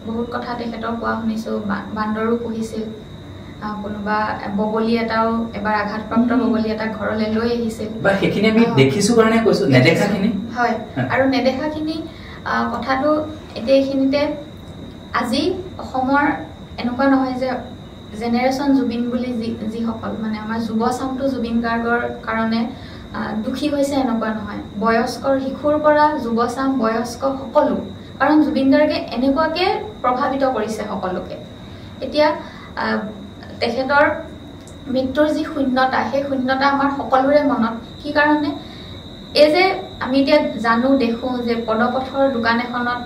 [SPEAKER 2] বহুত কথা তেখেতৰ কোৱা শুনিছোঁ। বান্দৰো পুহিছিল, কোনোবা বগলী এটাও এবাৰ আঘাতপ্ৰাপ্ত বগলী এটা ঘৰলৈ লৈ আহিছিল।
[SPEAKER 1] সেইখিনি আমি দেখিছোঁ কাৰণে কৈছোঁ, নেদেখাখিনি
[SPEAKER 2] হয়। আৰু নেদেখাখিনি কথাটো এতিয়া এইখিনিতে আজি অসমৰ এনেকুৱা নহয় যে জেনেৰেশ্যন জুবিন বুলি যিসকল মানে আমাৰ যুৱ চামটো জুবিন গাৰ্গৰ কাৰণে দুখী হৈছে এনেকুৱা নহয়। বয়স্কৰ শিশুৰ পৰা যুৱ চাম বয়স্ক সকলো, কাৰণ জুবিন গাৰ্গে এনেকুৱাকে প্ৰভাৱিত কৰিছে সকলোকে। এতিয়া তেখেতৰ মৃত্যুৰ যি শূন্যতা, সেই শূন্যতা আমাৰ সকলোৰে মনত। কি কাৰণে এই যে আমি এতিয়া জানো দেখোঁ যে পদপথৰ দোকান এখনত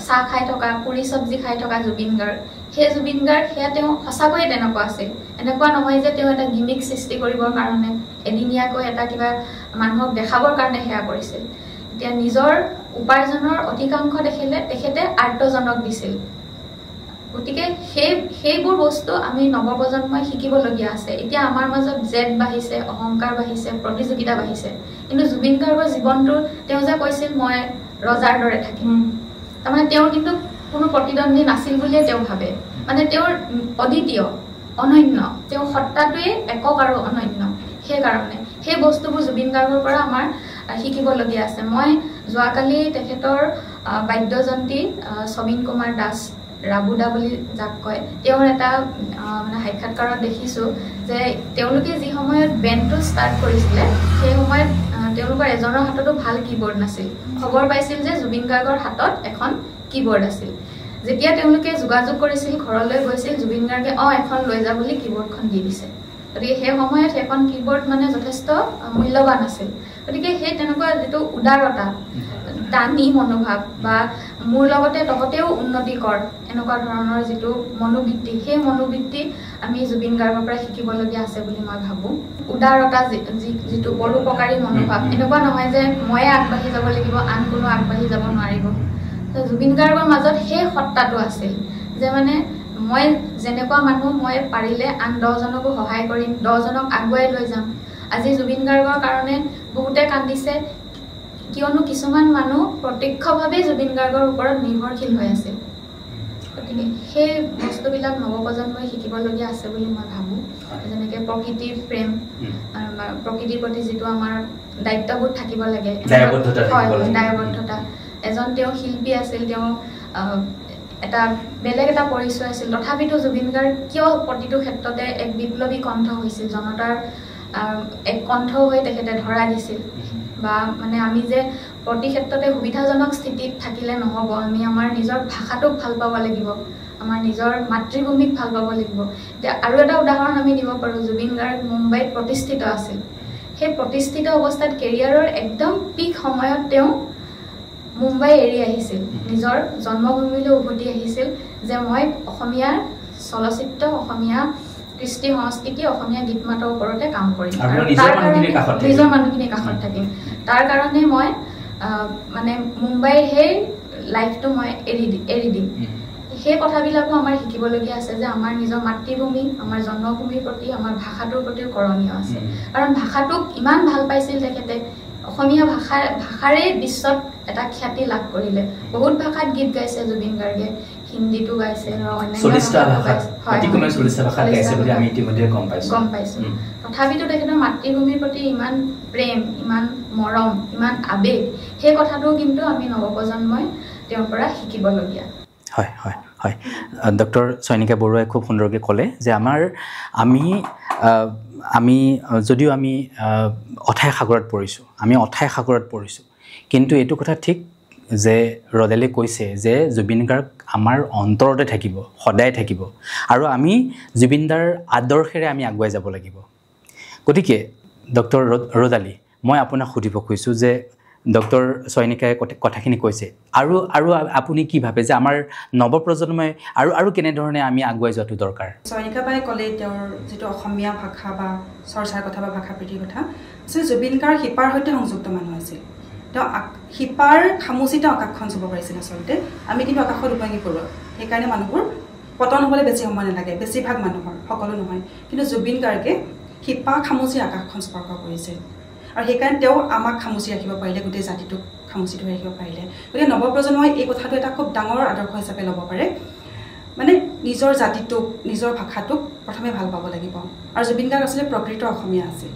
[SPEAKER 2] চাহ খাই থকা, পুৰি চব্জি খাই থকা জুবিন গাৰ্গ, সেই জুবিন গাৰ্গ সেয়া তেওঁ সঁচাকৈয়ে তেনেকুৱা আছিল। এনেকুৱা নহয় যে তেওঁ এটা গিমিক সৃষ্টি কৰিবৰ কাৰণে এদিনীয়াকৈ এটা কিবা মানুহক দেখাবৰ কাৰণে সেয়া কৰিছিল। এতিয়া নিজৰ উপাৰ্জনৰ অধিকাংশ তেখেতে আৰ্তজনক দিছিল। গতিকে সেইবোৰ বস্তু আমি নৱপ্ৰজন্মই শিকিবলগীয়া আছে। এতিয়া আমাৰ মাজত জেদ বাঢ়িছে, অহংকাৰ বাঢ়িছে, প্ৰতিযোগিতা বাঢ়িছে, কিন্তু জুবিন গাৰ্গৰ জীৱনটো তেওঁ যে কৈছিল মই ৰজাৰ দৰে থাকিম, তাৰমানে তেওঁৰ কিন্তু কোনো প্ৰতিদ্বন্দ্বী নাছিল বুলিয়ে তেওঁ ভাবে। মানে তেওঁৰ অদ্বিতীয়, অনন্য, তেওঁৰ সত্তাটোৱে একক আৰু অনন্য। সেইকাৰণে সেই বস্তুবোৰ জুবিন গাৰ্গৰ পৰা আমাৰ শিকিবলগীয়া আছে। মই যোৱাকালি তেখেতৰ বাদ্যযন্ত্ৰী সবিন কুমাৰ দাস, ৰাবুদা বুলি যাক কয়, তেওঁৰ এটা মানে সাক্ষাৎকাৰত দেখিছোঁ যে তেওঁলোকে যি সময়ত বেণ্ডটো ষ্টাৰ্ট কৰিছিলে সেই সময়ত তেওঁলোকৰ এজনৰ হাততো ভাল কীবৰ্ড নাছিল। খবৰ পাইছিল যে জুবিন গাৰ্গৰ হাতত এখন কীবৰ্ড আছিল। যেতিয়া তেওঁলোকে যোগাযোগ কৰিছিল, ঘৰলৈ গৈছিল, জুবিন গাৰ্গে এখন লৈ যা বুলি কীবৰ্ডখন দি দিছে। গতিকে সেই সময়ত সেইখন কীবৰ্ড মানে যথেষ্ট মূল্যৱান আছিল। গতিকে সেই তেনেকুৱা যিটো উদাৰতা, দানী মনোভাৱ বা মোৰ লগতে তহঁতেও উন্নতি কৰ, এনেকুৱা ধৰণৰ যিটো মনোবৃত্তি, সেই মনোবৃত্তি আমি জুবিন গাৰ্গৰ পৰা শিকিবলগীয়া আছে বুলি মই ভাবোঁ। উদাৰতা, যিটো পৰোপকাৰী মনোভাৱ, এনেকুৱা নহয় যে ময়ে আগবাঢ়ি যাব লাগিব, আন কোনো আগবাঢ়ি যাব নোৱাৰিব। জুবিন গাৰ্গৰ মাজত সেই সত্তাটো আছিল যে মানে মই যেনেকুৱা মানুহ, মই পাৰিলে আন 10জনকো সহায় কৰিম, 10জনক আগুৱাই লৈ যাম। আজি জুবিন গাৰ্গৰ কাৰণে বহুতে কান্দিছে, কিয়নো কিছুমান মানুহ প্ৰত্যক্ষভাৱে জুবিন গাৰ্গৰ ওপৰত নিৰ্ভৰশীল হৈ আছিল। গতিকে সেই বস্তুবিলাক নৱপ্ৰজন্মই শিকিবলগীয়া আছে বুলি মই ভাবোঁ। যেনেকৈ প্ৰকৃতিৰ প্ৰেম, প্ৰকৃতিৰ প্ৰতি যিটো আমাৰ দায়িত্ববোধ থাকিব লাগে, দায়বদ্ধতা। এজন তেওঁ শিল্পী আছিল, তেওঁ এটা বেলেগ এটা পৰিচয় আছিল। তথাপিতো জুবিন গাৰ্গ কিয় প্ৰতিটো ক্ষেত্ৰতে এক বিপ্লৱী কণ্ঠ হৈছিল, জনতাৰ এক কণ্ঠ হৈ তেখেতে ধৰা দিছিল। বা মানে আমি যে প্ৰতি ক্ষেত্ৰতে সুবিধাজনক স্থিতিত থাকিলে নহ'ব, আমি আমাৰ নিজৰ ভাষাটোক ভাল পাব লাগিব, আমাৰ নিজৰ মাতৃভূমিক ভাল পাব লাগিব। এতিয়া আৰু এটা উদাহৰণ আমি দিব পাৰোঁ, জুবিন গাৰ্গ মুম্বাইত প্ৰতিষ্ঠিত আছিল। সেই প্ৰতিষ্ঠিত অৱস্থাত কেৰিয়াৰৰ একদম পিক সময়ত তেওঁ মুম্বাই এৰি আহিছিল, নিজৰ জন্মভূমিলৈ উভতি আহিছিল যে মই অসমীয়া চলচ্চিত্ৰ, অসমীয়া কৃষ্টি সংস্কৃতি, অসমীয়া গীত মাতৰ ওপৰতে কাম কৰিম, নিজৰ মানুহখিনিৰ কাষত থাকিম। তাৰ কাৰণে মই মানে মুম্বাইৰ সেই লাইফটো মই এৰি দিম। সেই কথাবিলাকো আমাৰ শিকিবলগীয়া আছে যে আমাৰ নিজৰ মাতৃভূমি, আমাৰ জন্মভূমিৰ প্ৰতি, আমাৰ ভাষাটোৰ প্ৰতিও কৰণীয় আছে। কাৰণ ভাষাটোক ইমান ভাল পাইছিল তেখেতে, অসমীয়া ভাষাৰে বিশ্বত এটা খ্যাতি লাভ কৰিলে। বহুত ভাষাত গীত গাইছে জুবিন গাৰ্গে, হিন্দীটো গাইছে, গম পাইছোঁ। তথাপিতো তেখেতৰ মাতৃভূমিৰ প্ৰতি ইমান প্ৰেম, ইমান মৰম, ইমান আৱেগ, সেই কথাটো কিন্তু আমি নৱপ্ৰজন্মই তেওঁৰ পৰা শিকিবলগীয়া।
[SPEAKER 1] হয় হয় হয়, ডক্টৰ চয়নিকা বৰুৱাই খুব সুন্দৰকৈ ক'লে যে আমি যদিও আমি অথাই সাগৰত পৰিছোঁ, কিন্তু এইটো কথা ঠিক যে ৰদেলে কৈছে যে জুবিন গাৰ্গ আমাৰ অন্তৰতে থাকিব, সদায় থাকিব, আৰু আমি জুবিনদাৰ আদৰ্শেৰে আমি আগুৱাই যাব লাগিব। গতিকে ডক্টৰ ৰদালি, মই আপোনাক সুধিব খুজিছোঁ যে ডক্টৰ চয়নিকাই কথাখিনি কৈছে, আৰু আপুনি কি ভাবে যে আমাৰ নৱপ্ৰজন্মই আৰু কেনেধৰণে আমি আগুৱাই যোৱাটো দৰকাৰ?
[SPEAKER 3] চয়নিকা বাই ক'লে তেওঁৰ যিটো অসমীয়া ভাষা বা চৰ্চাৰ কথা বা ভাষা প্ৰীতিৰ কথা, জুবিন গাৰ্গ শিপাৰ সৈতে সংযুক্ত মানুহ আছিল। তেওঁ শিপাৰ খামুচিতে আকাশখন চুব পাৰিছিল আচলতে, আমি কিন্তু আকাশত উপঙি কৰোঁ, সেইকাৰণে মানুহবোৰ পতন হ'বলৈ বেছি সময় নালাগে বেছিভাগ মানুহৰ সকলো নহয় কিন্তু জুবিন গাৰ্গে শিপা খামুচি আকাশখন স্পৰ্শ কৰিছিল আৰু সেইকাৰণে তেওঁ আমাক খামুচি ৰাখিব পাৰিলে গোটেই জাতিটোক খামুচি ধৰি ৰাখিব পাৰিলে গতিকে নৱপ্ৰজন্মই এই কথাটো এটা খুব ডাঙৰ আদৰ্শ হিচাপে ল'ব পাৰে মানে নিজৰ জাতিটোক নিজৰ ভাষাটোক প্ৰথমে ভাল পাব লাগিব আৰু জুবিন গাৰ্গ আচলতে প্ৰকৃত অসমীয়া আছিল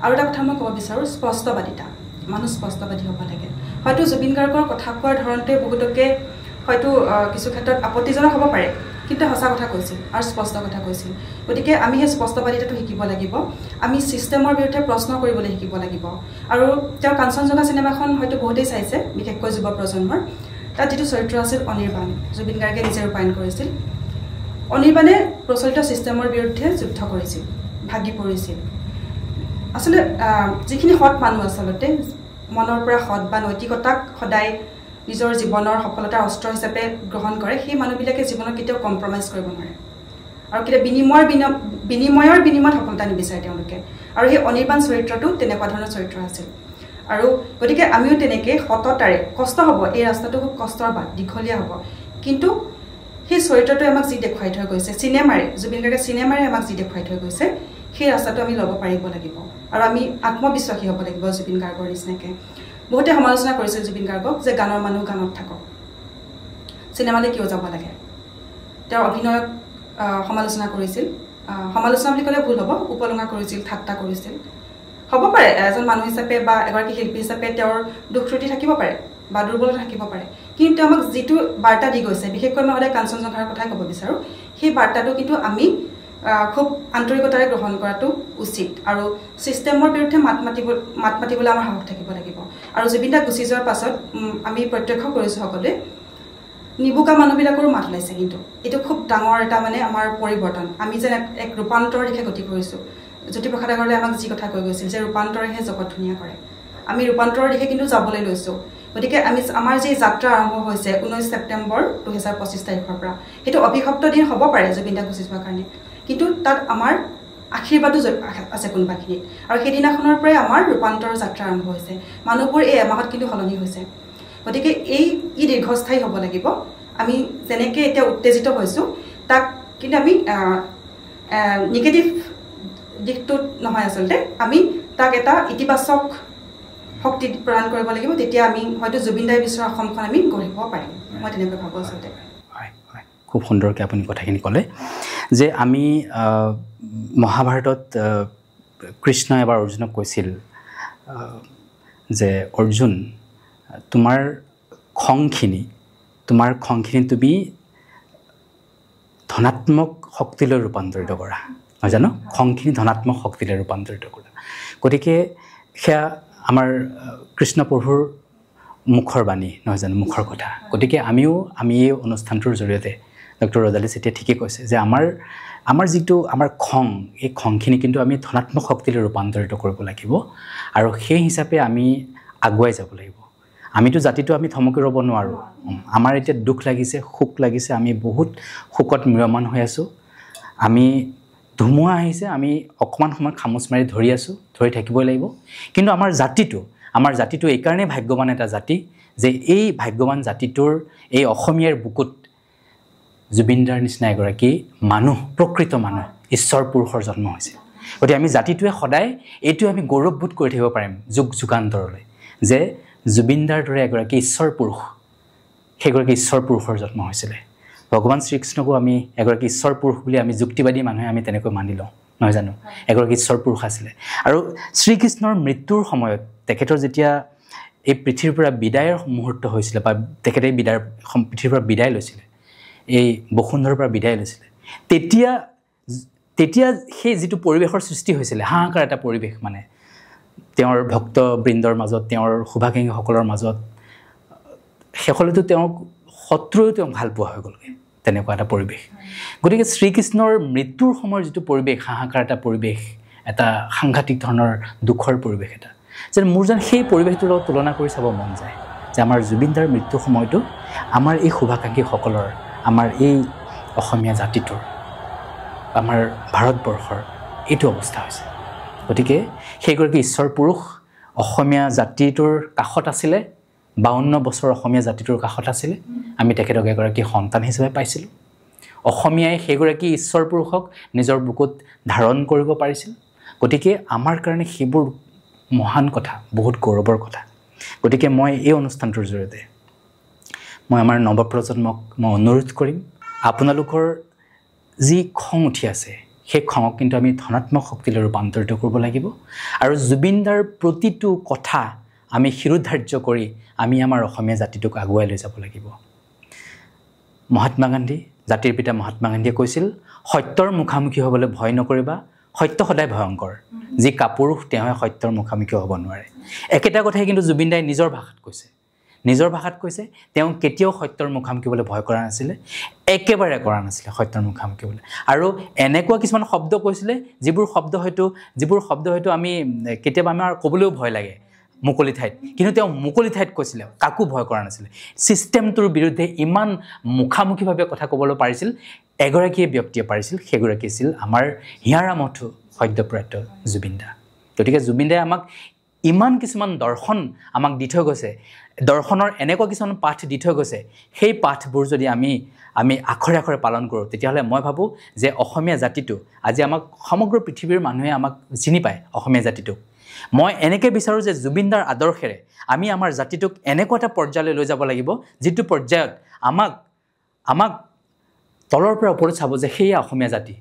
[SPEAKER 3] আৰু এটা কথা মই ক'ব বিচাৰোঁ স্পষ্টবাদিতা মানুহ স্পষ্টবাদী হ'ব লাগে হয়তো জুবিন গাৰ্গৰ কথা কোৱাৰ ধৰণতে বহুতকে হয়তো কিছু ক্ষেত্ৰত আপত্তিজনক হ'ব পাৰে কিন্তু সঁচা কথা কৈছিল আৰু স্পষ্ট কথা কৈছিল গতিকে আমি সেই স্পষ্টবাদিতাটো শিকিব লাগিব আমি ছিষ্টেমৰ বিৰুদ্ধে প্ৰশ্ন কৰিবলৈ শিকিব লাগিব আৰু তেওঁ কাঞ্চনজংঘা চিনেমাখন হয়তো বহুতেই চাইছে বিশেষকৈ যুৱ প্ৰজন্মৰ তাত যিটো চৰিত্ৰ আছিল অনিৰ্বাণ জুবিন গাৰ্গে নিজে ৰূপায়ণ কৰিছিল অনিৰ্বাণে প্ৰচলিত ছিষ্টেমৰ বিৰুদ্ধে যুদ্ধ কৰিছিল ভাগি পৰিছিল আচলতে যিখিনি সৎ মানুহ আচলতে মনৰ পৰা সৎ বা নৈতিকতাক সদায় নিজৰ জীৱনৰ সফলতাৰ অস্ত্ৰ হিচাপে গ্ৰহণ কৰে সেই মানুহবিলাকে জীৱনত কেতিয়াও কম্প্ৰমাইজ কৰিব নোৱাৰে আৰু কেতিয়া বিনিময়ৰ বিনিময়ত সফলতা নিবিচাৰে তেওঁলোকে আৰু সেই অনিৰ্বাণ চৰিত্ৰটো তেনেকুৱা ধৰণৰ চৰিত্ৰ আছিল আৰু গতিকে আমিও তেনেকৈ সততাৰে কষ্ট হ'ব এই ৰাস্তাটো খুব কষ্টৰ বাট দীঘলীয়া হ'ব কিন্তু সেই চৰিত্ৰটোৱে আমাক যি দেখুৱাই থৈ গৈছে চিনেমাৰে জুবিন গাৰ্গে চিনেমাৰে আমাক যি দেখুৱাই থৈ গৈছে সেই ৰাস্তাটো আমি ল'ব পাৰিব লাগিব আৰু আমি আত্মবিশ্বাসী হ'ব লাগিব জুবিন গাৰ্গৰ নিচিনাকৈ বহুতে সমালোচনা কৰিছিল জুবিন গাৰ্গক যে গানৰ মানুহ গানত থাকক চিনেমালৈ কিয় যাব লাগে তেওঁৰ অভিনয়ক সমালোচনা কৰিছিল সমালোচনা বুলি ক'লে ভুল হ'ব উপলুঙা কৰিছিল ঠাট্টা কৰিছিল হ'ব পাৰে এজন মানুহ হিচাপে বা এগৰাকী শিল্পী হিচাপে তেওঁৰ দুখ ত্ৰুটি থাকিব পাৰে বা দুৰ্বলতা থাকিব পাৰে কিন্তু আমাক যিটো বাৰ্তা দি গৈছে বিশেষকৈ মই সদায় কাঞ্চনজংঘাৰ কথাই ক'ব বিচাৰোঁ সেই বাৰ্তাটো কিন্তু আমি খুব আন্তৰিকতাৰে গ্ৰহণ কৰাটো উচিত আৰু ছিষ্টেমৰ বিৰুদ্ধে মাত মাতিবলৈ আমাৰ সাহস থাকিব লাগিব আৰু জুবিন দা গুচি যোৱাৰ পাছত আমি প্ৰত্যক্ষ কৰিছোঁ সকলোৱে নিবুকা মানুহবিলাকৰো মাত ওলাইছে কিন্তু এইটো খুব ডাঙৰ এটা মানে আমাৰ পৰিৱৰ্তন আমি যেন এক ৰূপান্তৰৰ দিশে গতি কৰিছোঁ জ্যোতিপ্ৰসাদ আগৰৱালাই আমাক যি কথা কৈ গৈছিল যে ৰূপান্তৰেহে জগত ধুনীয়া কৰে আমি ৰূপান্তৰৰ দিশে কিন্তু যাবলৈ লৈছোঁ গতিকে আমাৰ যি যাত্ৰা আৰম্ভ হৈছে 19 ছেপ্টেম্বৰ 2025 তাৰিখৰ পৰা সেইটো অভিশপ্ত দিন হ'ব পাৰে জুবিন দা গুচি যোৱাৰ কাৰণে কিন্তু তাত আমাৰ আশীৰ্বাদো আছে কোনোবাখিনিত আৰু সেইদিনাখনৰ পৰাই আমাৰ ৰূপান্তৰৰ যাত্ৰা আৰম্ভ হৈছে মানুহবোৰ এই এমাহত কিন্তু সলনি হৈছে গতিকে ই দীৰ্ঘস্থায়ী হ'ব লাগিব আমি যেনেকৈ এতিয়া উত্তেজিত হৈছোঁ তাক কিন্তু আমি নিগেটিভ দিশটোত নহয় আচলতে আমি তাক এটা ইতিবাচক শক্তি প্ৰদান কৰিব লাগিব তেতিয়া আমি হয়তো জুবিন দাই বিচৰা অসমখন আমি গঢ়িব পাৰিম মই তেনেকৈ ভাবোঁ আচলতে
[SPEAKER 1] খুব সুন্দৰকৈ আপুনি কথাখিনি ক'লে যে আমি মহাভাৰতত কৃষ্ণ এবাৰ অৰ্জুনক কৈছিল যে অৰ্জুন তোমাৰ খংখিনি তুমি ধনাত্মক শক্তিলৈ ৰূপান্তৰিত কৰা নহয় জানো খংখিনি ধনাত্মক শক্তিলৈ ৰূপান্তৰিত কৰা গতিকে সেয়া আমাৰ কৃষ্ণ প্ৰভুৰ মুখৰ বাণী নহয় জানো মুখৰ কথা গতিকে আমি এই অনুষ্ঠানটোৰ জৰিয়তে ডক্টৰ ৰজালী চেতিয়াই ঠিকেই কৈছে যে আমাৰ যিটো আমাৰ খং এই খংখিনি কিন্তু আমি ধনাত্মক শক্তিলৈ ৰূপান্তৰিত কৰিব লাগিব আৰু সেই হিচাপে আমি আগুৱাই যাব লাগিব আমিতো জাতিটো আমি থমকি ৰ'ব নোৱাৰোঁ আমাৰ এতিয়া দুখ লাগিছে শোক লাগিছে আমি বহুত শোকত ম্ৰিয়মান হৈ আছোঁ আমি ধুমুহা আহিছে আমি অকণমান সময় খামুচ মাৰি ধৰি থাকিবই লাগিব কিন্তু আমাৰ জাতিটো এইকাৰণেই ভাগ্যৱান এটা জাতি যে এই ভাগ্যৱান জাতিটোৰ এই অসমীয়াৰ বুকুত জুবিন দাৰ নিচিনা এগৰাকী মানুহ প্ৰকৃত মানুহ ঈশ্বৰ পুৰুষৰ জন্ম হৈছিল গতিকে আমি জাতিটোৱে সদায় এইটো আমি গৌৰৱবোধ কৰি থাকিব পাৰিম যুগান্তৰলৈ যে জুবিন দাৰ দৰে এগৰাকী ঈশ্বৰ পুৰুষ সেইগৰাকী ঈশ্বৰ পুৰুষৰ জন্ম হৈছিলে ভগৱান শ্ৰীকৃষ্ণকো আমি এগৰাকী ঈশ্বৰ পুৰুষ বুলি আমি যুক্তিবাদী মানুহে আমি তেনেকৈ মানি লওঁ নহয় জানো এগৰাকী ঈশ্বৰ পুৰুষ আছিলে আৰু শ্ৰীকৃষ্ণৰ মৃত্যুৰ সময়ত তেখেতৰ যেতিয়া এই পৃথিৱীৰ পৰা বিদায়ৰ মুহূৰ্ত হৈছিলে বা তেখেতে পৃথিৱীৰ পৰা বিদায় লৈছিলে এই বসুন্ধৰাৰ পৰা বিদায় লৈছিলে তেতিয়া সেই যিটো পৰিৱেশৰ সৃষ্টি হৈছিলে হাহাকাৰ এটা পৰিৱেশ মানে তেওঁৰ ভক্তবৃন্দৰ মাজত তেওঁৰ শুভাকাংক্ষীসকলৰ মাজত শেষলৈতো তেওঁক শত্ৰুৱেও তেওঁক ভাল পোৱা হৈ গ'লগৈ তেনেকুৱা এটা পৰিৱেশ গতিকে শ্ৰীকৃষ্ণৰ মৃত্যুৰ সময়ৰ যিটো পৰিৱেশ হাহাকাৰ এটা পৰিৱেশ এটা সাংঘাতিক ধৰণৰ দুখৰ পৰিৱেশ এটা যেন মোৰ যেন সেই পৰিৱেশটোৰ লগত তুলনা কৰি চাব মন যায় যে আমাৰ জুবিন দাৰ মৃত্যুৰ সময়তো আমাৰ এই শুভাকাংক্ষীসকলৰ আমাৰ এই অসমীয়া জাতিটোৰ আমাৰ ভাৰতবৰ্ষৰ এইটো অৱস্থা হৈছে গতিকে সেইগৰাকী ঈশ্বৰ পুৰুষ অসমীয়া জাতিটোৰ কাষত আছিলে 52 বছৰ অসমীয়া জাতিটোৰ কাষত আছিলে আমি তেখেতক এগৰাকী সন্তান হিচাপে পাইছিলোঁ অসমীয়াই সেইগৰাকী ঈশ্বৰ পুৰুষক নিজৰ বুকুত ধাৰণ কৰিব পাৰিছিল গতিকে আমাৰ কাৰণে সেইবোৰ মহান কথা বহুত গৌৰৱৰ কথা গতিকে মই এই অনুষ্ঠানটোৰ জৰিয়তে মই আমাৰ নৱপ্ৰজন্মক মই অনুৰোধ কৰিম আপোনালোকৰ যি খং উঠি আছে সেই খঙক কিন্তু আমি ধনাত্মক শক্তিলৈ ৰূপান্তৰিত কৰিব লাগিব আৰু জুবিনদাৰ প্ৰতিটো কথা আমি শিৰোধাৰ্য কৰি আমি আমাৰ অসমীয়া জাতিটোক আগুৱাই লৈ যাব লাগিব মহাত্মা গান্ধী জাতিৰ পিতা মহাত্মা গান্ধীয়ে কৈছিল সত্যৰ মুখামুখি হ'বলৈ ভয় নকৰিবা সত্য সদায় ভয়ংকৰ যি কাপুৰুষ তেওঁ সত্যৰ মুখামুখি হ'ব নোৱাৰে একেটা কথাই কিন্তু জুবিনদাই নিজৰ ভাষাত কৈছে তেওঁ কেতিয়াও সত্যৰ মুখামুখি হ'বলৈ ভয় কৰা নাছিলে একেবাৰে কৰা নাছিলে সত্যৰ মুখামুখি হ'বলৈ আৰু এনেকুৱা কিছুমান শব্দ কৈছিলে যিবোৰ শব্দ হয়তো আমি কেতিয়াবা আমাৰ ক'বলৈও ভয় লাগে মুকলি ঠাইত কিন্তু তেওঁ মুকলি ঠাইত কৈছিলে কাকো ভয় কৰা নাছিলে সিস্টেমটোৰ বিৰুদ্ধে ইমান মুখামুখিভাৱে কথা ক'বলৈ পাৰিছিল এগৰাকীয়ে ব্যক্তিয়ে পাৰিছিল সেইগৰাকী আছিল আমাৰ হিয়াৰা মথু সদ্যপ্ৰয়াত জুবিনদা গতিকে জুবিনদাই আমাক ইমান কিছুমান দৰ্শন আমাক দি থৈ গৈছে দৰ্শনৰ এনেকুৱা কিছুমান পাঠ দি থৈ গৈছে সেই পাঠবোৰ যদি আমি আখৰে আখৰে পালন কৰোঁ তেতিয়াহ'লে মই ভাবোঁ যে অসমীয়া জাতিটো আজি আমাক সমগ্ৰ পৃথিৱীৰ মানুহে আমাক চিনি পায় অসমীয়া জাতিটোক মই এনেকৈ বিচাৰোঁ যে জুবিনদাৰ আদৰ্শেৰে আমি আমাৰ জাতিটোক এনেকুৱা এটা পৰ্যায়লৈ লৈ যাব লাগিব যিটো পৰ্যায়ত আমাক তলৰ পৰা ওপৰত চাব যে সেয়া অসমীয়া জাতি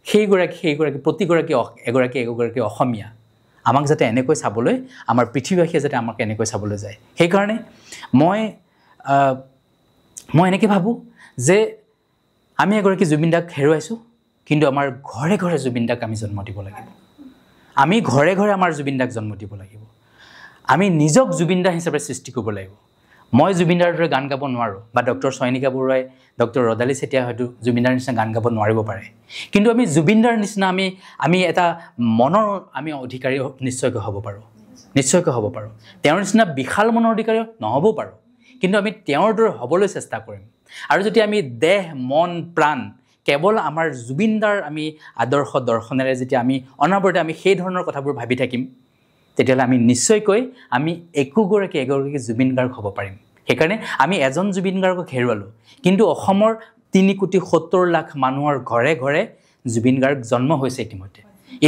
[SPEAKER 1] সেইগৰাকী প্ৰতিগৰাকী এগৰাকী অসমীয়া আমাক যাতে এনেকৈ চাবলৈ আমাৰ পৃথিৱীবাসীয়ে যাতে আমাক এনেকৈ চাবলৈ যায় সেইকাৰণে মই এনেকৈ ভাবোঁ যে আমি এগৰাকী জুবিনদাক হেৰুৱাইছোঁ কিন্তু আমাৰ ঘৰে ঘৰে জুবিনদাক আমি জন্ম দিব লাগিব আমি ঘৰে ঘৰে আমাৰ জুবিনদাক জন্ম দিব লাগিব আমি নিজক জুবিনদা হিচাপে সৃষ্টি কৰিব লাগিব মই জুবিনদাৰ দৰে গান গাব নোৱাৰোঁ বা ডক্টৰ চয়নিকা বৰুৱাই ডক্টৰ ৰদালি চেতিয়া হয়তো জুবিনদাৰ নিচিনা গান গাব নোৱাৰিব পাৰে কিন্তু আমি জুবিনদাৰ নিচিনা আমি এটা মনৰ আমি অধিকাৰী নিশ্চয়কৈ হ'ব পাৰোঁ তেওঁৰ নিচিনা বিশাল মনৰ অধিকাৰী নহ'বও পাৰোঁ কিন্তু আমি তেওঁৰ দৰে হ'বলৈ চেষ্টা কৰিম আৰু যদি আমি দেহ মন প্ৰাণ কেৱল আমাৰ জুবিনদাৰ আমি আদৰ্শ দৰ্শনেৰে যেতিয়া আমি অনাবৰতে আমি সেই ধৰণৰ কথাবোৰ ভাবি থাকিম তেতিয়াহ'লে আমি নিশ্চয়কৈ আমি এগৰাকী জুবিন গাৰ্গ হ'ব পাৰিম সেইকাৰণে আমি এজন জুবিন গাৰ্গক হেৰুৱালোঁ কিন্তু অসমৰ 3,70,00,000 মানুহৰ ঘৰে ঘৰে জুবিন গাৰ্গ জন্ম হৈছে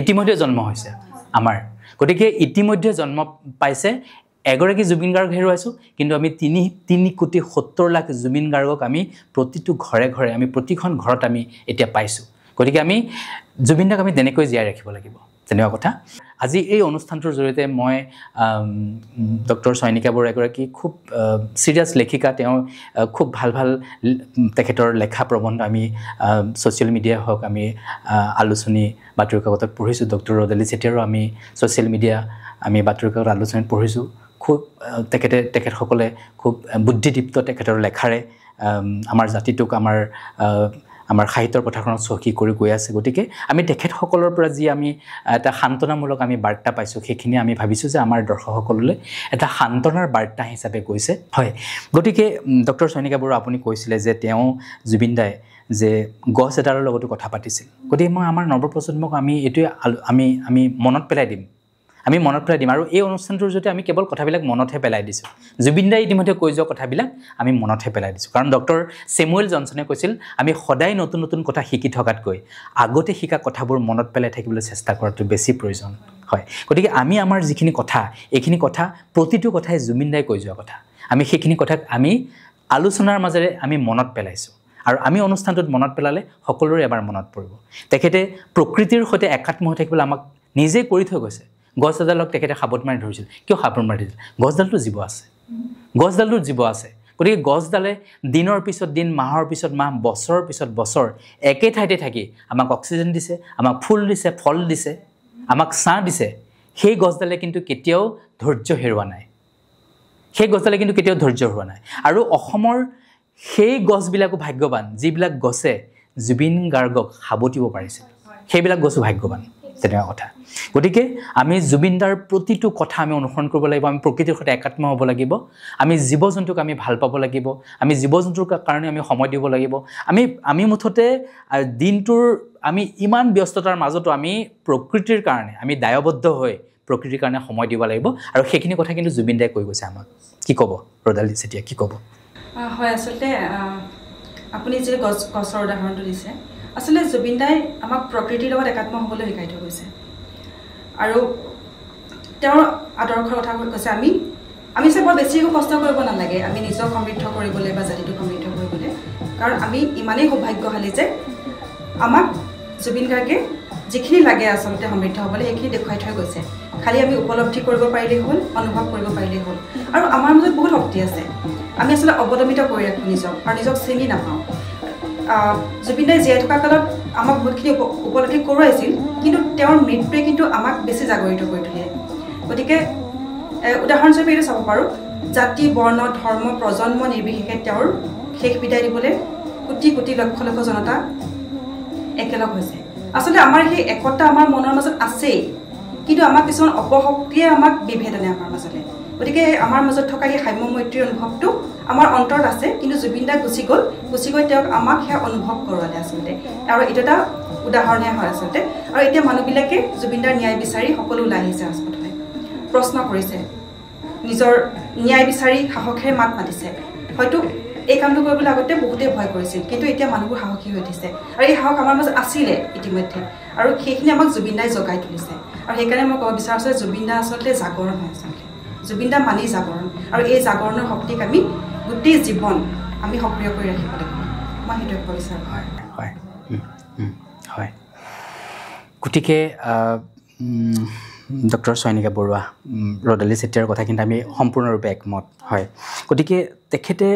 [SPEAKER 1] ইতিমধ্যে জন্ম হৈছে আমাৰ গতিকে ইতিমধ্যে জন্ম পাইছে এগৰাকী জুবিন গাৰ্গ হেৰুৱাইছোঁ কিন্তু আমি 3,70,00,000 জুবিন গাৰ্গক আমি প্ৰতিটো ঘৰে ঘৰে আমি প্ৰতিখন ঘৰত আমি এতিয়া পাইছোঁ গতিকে আমি জুবিনদাক আমি তেনেকৈ জীয়াই ৰাখিব লাগিব তেনেকুৱা কথা আজি এই অনুষ্ঠানটোৰ জৰিয়তে মই ডক্টৰ চয়নিকা বৰুৱা এগৰাকী খুব চিৰিয়াছ লেখিকা তেওঁ খুব ভাল তেখেতৰ লেখা প্ৰবন্ধ আমি ছ'চিয়েল মিডিয়াই হওক আমি আলোচনী বাতৰি কাকতত পঢ়িছোঁ ডক্টৰ ৰদালি চেতিয়াৰো আমি ছ'চিয়েল মিডিয়া আমি বাতৰি কাকত আলোচনীত পঢ়িছোঁ খুব তেখেতসকলে খুব বুদ্ধিদীপ্ত তেখেতৰ লেখাৰে আমাৰ জাতিটোক আমাৰ সাহিত্যৰ পথাৰখনত চহকী কৰি গৈ আছে গতিকে আমি তেখেতসকলৰ পৰা যি আমি এটা সান্তনামূলক আমি বাৰ্তা পাইছোঁ সেইখিনি আমি ভাবিছোঁ যে আমাৰ দৰ্শকসকললৈ এটা সান্তনাৰ বাৰ্তা হিচাপে গৈছে হয় গতিকে ডক্টৰ চয়নিকা বৰুৱা আপুনি কৈছিলে যে তেওঁ জুবিনদাই যে গছ এডালৰ লগতো কথা পাতিছিল গতিকে মই আমাৰ নৱপ্ৰজন্মক আমি এইটোৱে আমি মনত পেলাই দিম আৰু এই অনুষ্ঠানটোৰ জৰিয়তে আমি কেৱল কথাবিলাক মনতহে পেলাই দিছোঁ জুবিনদাই ইতিমধ্যে কৈ যোৱা কথাবিলাক আমি মনতহে পেলাই দিছোঁ কাৰণ ডক্টৰ চেমুৱেল জনছনে কৈছিল আমি সদায় নতুন নতুন কথা শিকি থকাতকৈ আগতে শিকা কথাবোৰ মনত পেলাই থাকিবলৈ চেষ্টা কৰাটো বেছি প্ৰয়োজন হয় গতিকে আমি আমাৰ যিখিনি কথা এইখিনি কথা প্ৰতিটো কথাই জুবিনদাই কৈ যোৱা কথা আমি সেইখিনি কথাক আমি আলোচনাৰ মাজেৰে আমি মনত পেলাইছোঁ আৰু আমি অনুষ্ঠানটোত মনত পেলালে সকলোৰে এবাৰ মনত পৰিব তেখেতে প্ৰকৃতিৰ সৈতে একাত্ম হৈ থাকিবলৈ আমাক নিজে কৰি থৈ গৈছে গছ এডালক তেখেতে সাবত মাৰি ধৰিছিল কিয় সাবত মাৰি ধৰিছিল গছডালটো জীৱ আছে গতিকে গছডালে দিনৰ পিছত দিন মাহৰ পিছত মাহ বছৰৰ পিছত বছৰ একে ঠাইতে থাকি আমাক অক্সিজেন দিছে আমাক ফুল দিছে ফল দিছে আমাক ছাঁ দিছে সেই গছডালে কিন্তু কেতিয়াও ধৈৰ্য হেৰুৱা নাই আৰু অসমৰ সেই গছবিলাকো ভাগ্যৱান যিবিলাক গছে জুবিন গাৰ্গক সাবটিব পাৰিছিল সেইবিলাক গছো ভাগ্যৱান তেনেকুৱা কথা গতিকে আমি জুবিনদাৰ প্ৰতিটো কথা আমি অনুসৰণ কৰিব লাগিব আমি প্ৰকৃতিৰ সৈতে একাত্ম হ'ব লাগিব আমি জীৱ জন্তুক আমি ভাল পাব লাগিব আমি জীৱ জন্তুৰ কাৰণে আমি সময় দিব লাগিব আমি মুঠতে দিনটোৰ আমি ইমান ব্যস্ততাৰ মাজতো আমি প্ৰকৃতিৰ কাৰণে আমি দায়বদ্ধ হৈ প্ৰকৃতিৰ কাৰণে সময় দিব লাগিব আৰু সেইখিনি কথা কিন্তু জুবিনদাই কৈ গৈছে আমাক কি ক'ব ৰদালি চেতিয়া কি ক'ব
[SPEAKER 3] হয় আচলতে আপুনি যে গছৰ উদাহৰণটো দিছে আচলতে জুবিন দাই আমাক প্ৰকৃতিৰ লগত একাত্ম হ'বলৈ শিকাই থৈ গৈছে আৰু তেওঁৰ আদৰ্শৰ কথা কৈছে আমি বৰ বেছি একো কষ্ট কৰিব নালাগে আমি নিজক সমৃদ্ধ কৰিবলৈ বা জাতিটোক সমৃদ্ধ কৰিবলৈ কাৰণ আমি ইমানেই সৌভাগ্যশালী যে আমাক জুবিন গাৰ্গে যিখিনি লাগে আচলতে সমৃদ্ধ হ'বলৈ সেইখিনি দেখুৱাই থৈ গৈছে খালি আমি উপলব্ধি কৰিব পাৰিলেই হ'ল অনুভৱ কৰিব পাৰিলেই হ'ল আৰু আমাৰ মাজত বহুত শক্তি আছে আমি আচলতে অৱদমিত কৰি ৰাখোঁ নিজক আৰু নিজক চিনি নাপাওঁ জুবিন দাই জীয়াই থকা কালত আমাক বহুতখিনি উপলব্ধি কৰোৱাইছিল কিন্তু তেওঁৰ মৃত্যুৱে কিন্তু আমাক বেছি জাগৰিত কৰি তুলিলে গতিকে উদাহৰণস্বৰূপে এইটো চাব পাৰোঁ জাতি বৰ্ণ ধৰ্ম প্ৰজন্ম নিৰ্বিশেষে তেওঁৰ শেষ বিদায় দিবলৈ কোটি কোটি লক্ষ লক্ষ জনতা একেলগ হৈছে আচলতে আমাৰ সেই একতা আমাৰ মনৰ মাজত আছেই কিন্তু আমাক কিছুমান অপশক্তিয়ে আমাক বিভেদ আনে আমাৰ মাজলৈ গতিকে আমাৰ মাজত থকা সেই সাম্য মৈত্ৰীৰ অনুভৱটো আমাৰ অন্তৰত আছে কিন্তু জুবিন দা গুচি গৈ তেওঁক আমাক সেয়া অনুভৱ কৰোৱালে আচলতে আৰু এইটো এটা উদাহৰণহে হয় আচলতে আৰু এতিয়া মানুহবিলাকে জুবিন দাৰ ন্যায় বিচাৰি সকলো ওলাই আহিছে ৰাজপথলৈ প্ৰশ্ন কৰিছে নিজৰ ন্যায় বিচাৰি সাহসেৰে মাত মাতিছে হয়তো এই কামটো কৰিবলৈ আগতে বহুতেই ভয় কৰিছিল কিন্তু এতিয়া মানুহবোৰ সাহসী হৈ উঠিছে আৰু এই সাহস আমাৰ মাজত আছিলে ইতিমধ্যে আৰু সেইখিনি আমাক জুবিন দাই জগাই তুলিছে আৰু সেইকাৰণে মই ক'ব বিচাৰিছোঁ যে জুবিন দা আচলতে জাগৰণ হয় আচলতে জুবিন দা মানেই জাগৰণ আৰু এই জাগৰণৰ শক্তিক আমি গোটেই জীৱন আমি সক্ৰিয় কৰি ৰাখিব লাগিব মই সেইটোৱে ক'ব বিচাৰোঁ
[SPEAKER 1] হয় হয় হয় গতিকে ডক্টৰ চয়নিকা বৰুৱা ৰদালি চেতিয়াৰ কথাখিনি আমি সম্পূৰ্ণৰূপে একমত হয় গতিকে তেখেতে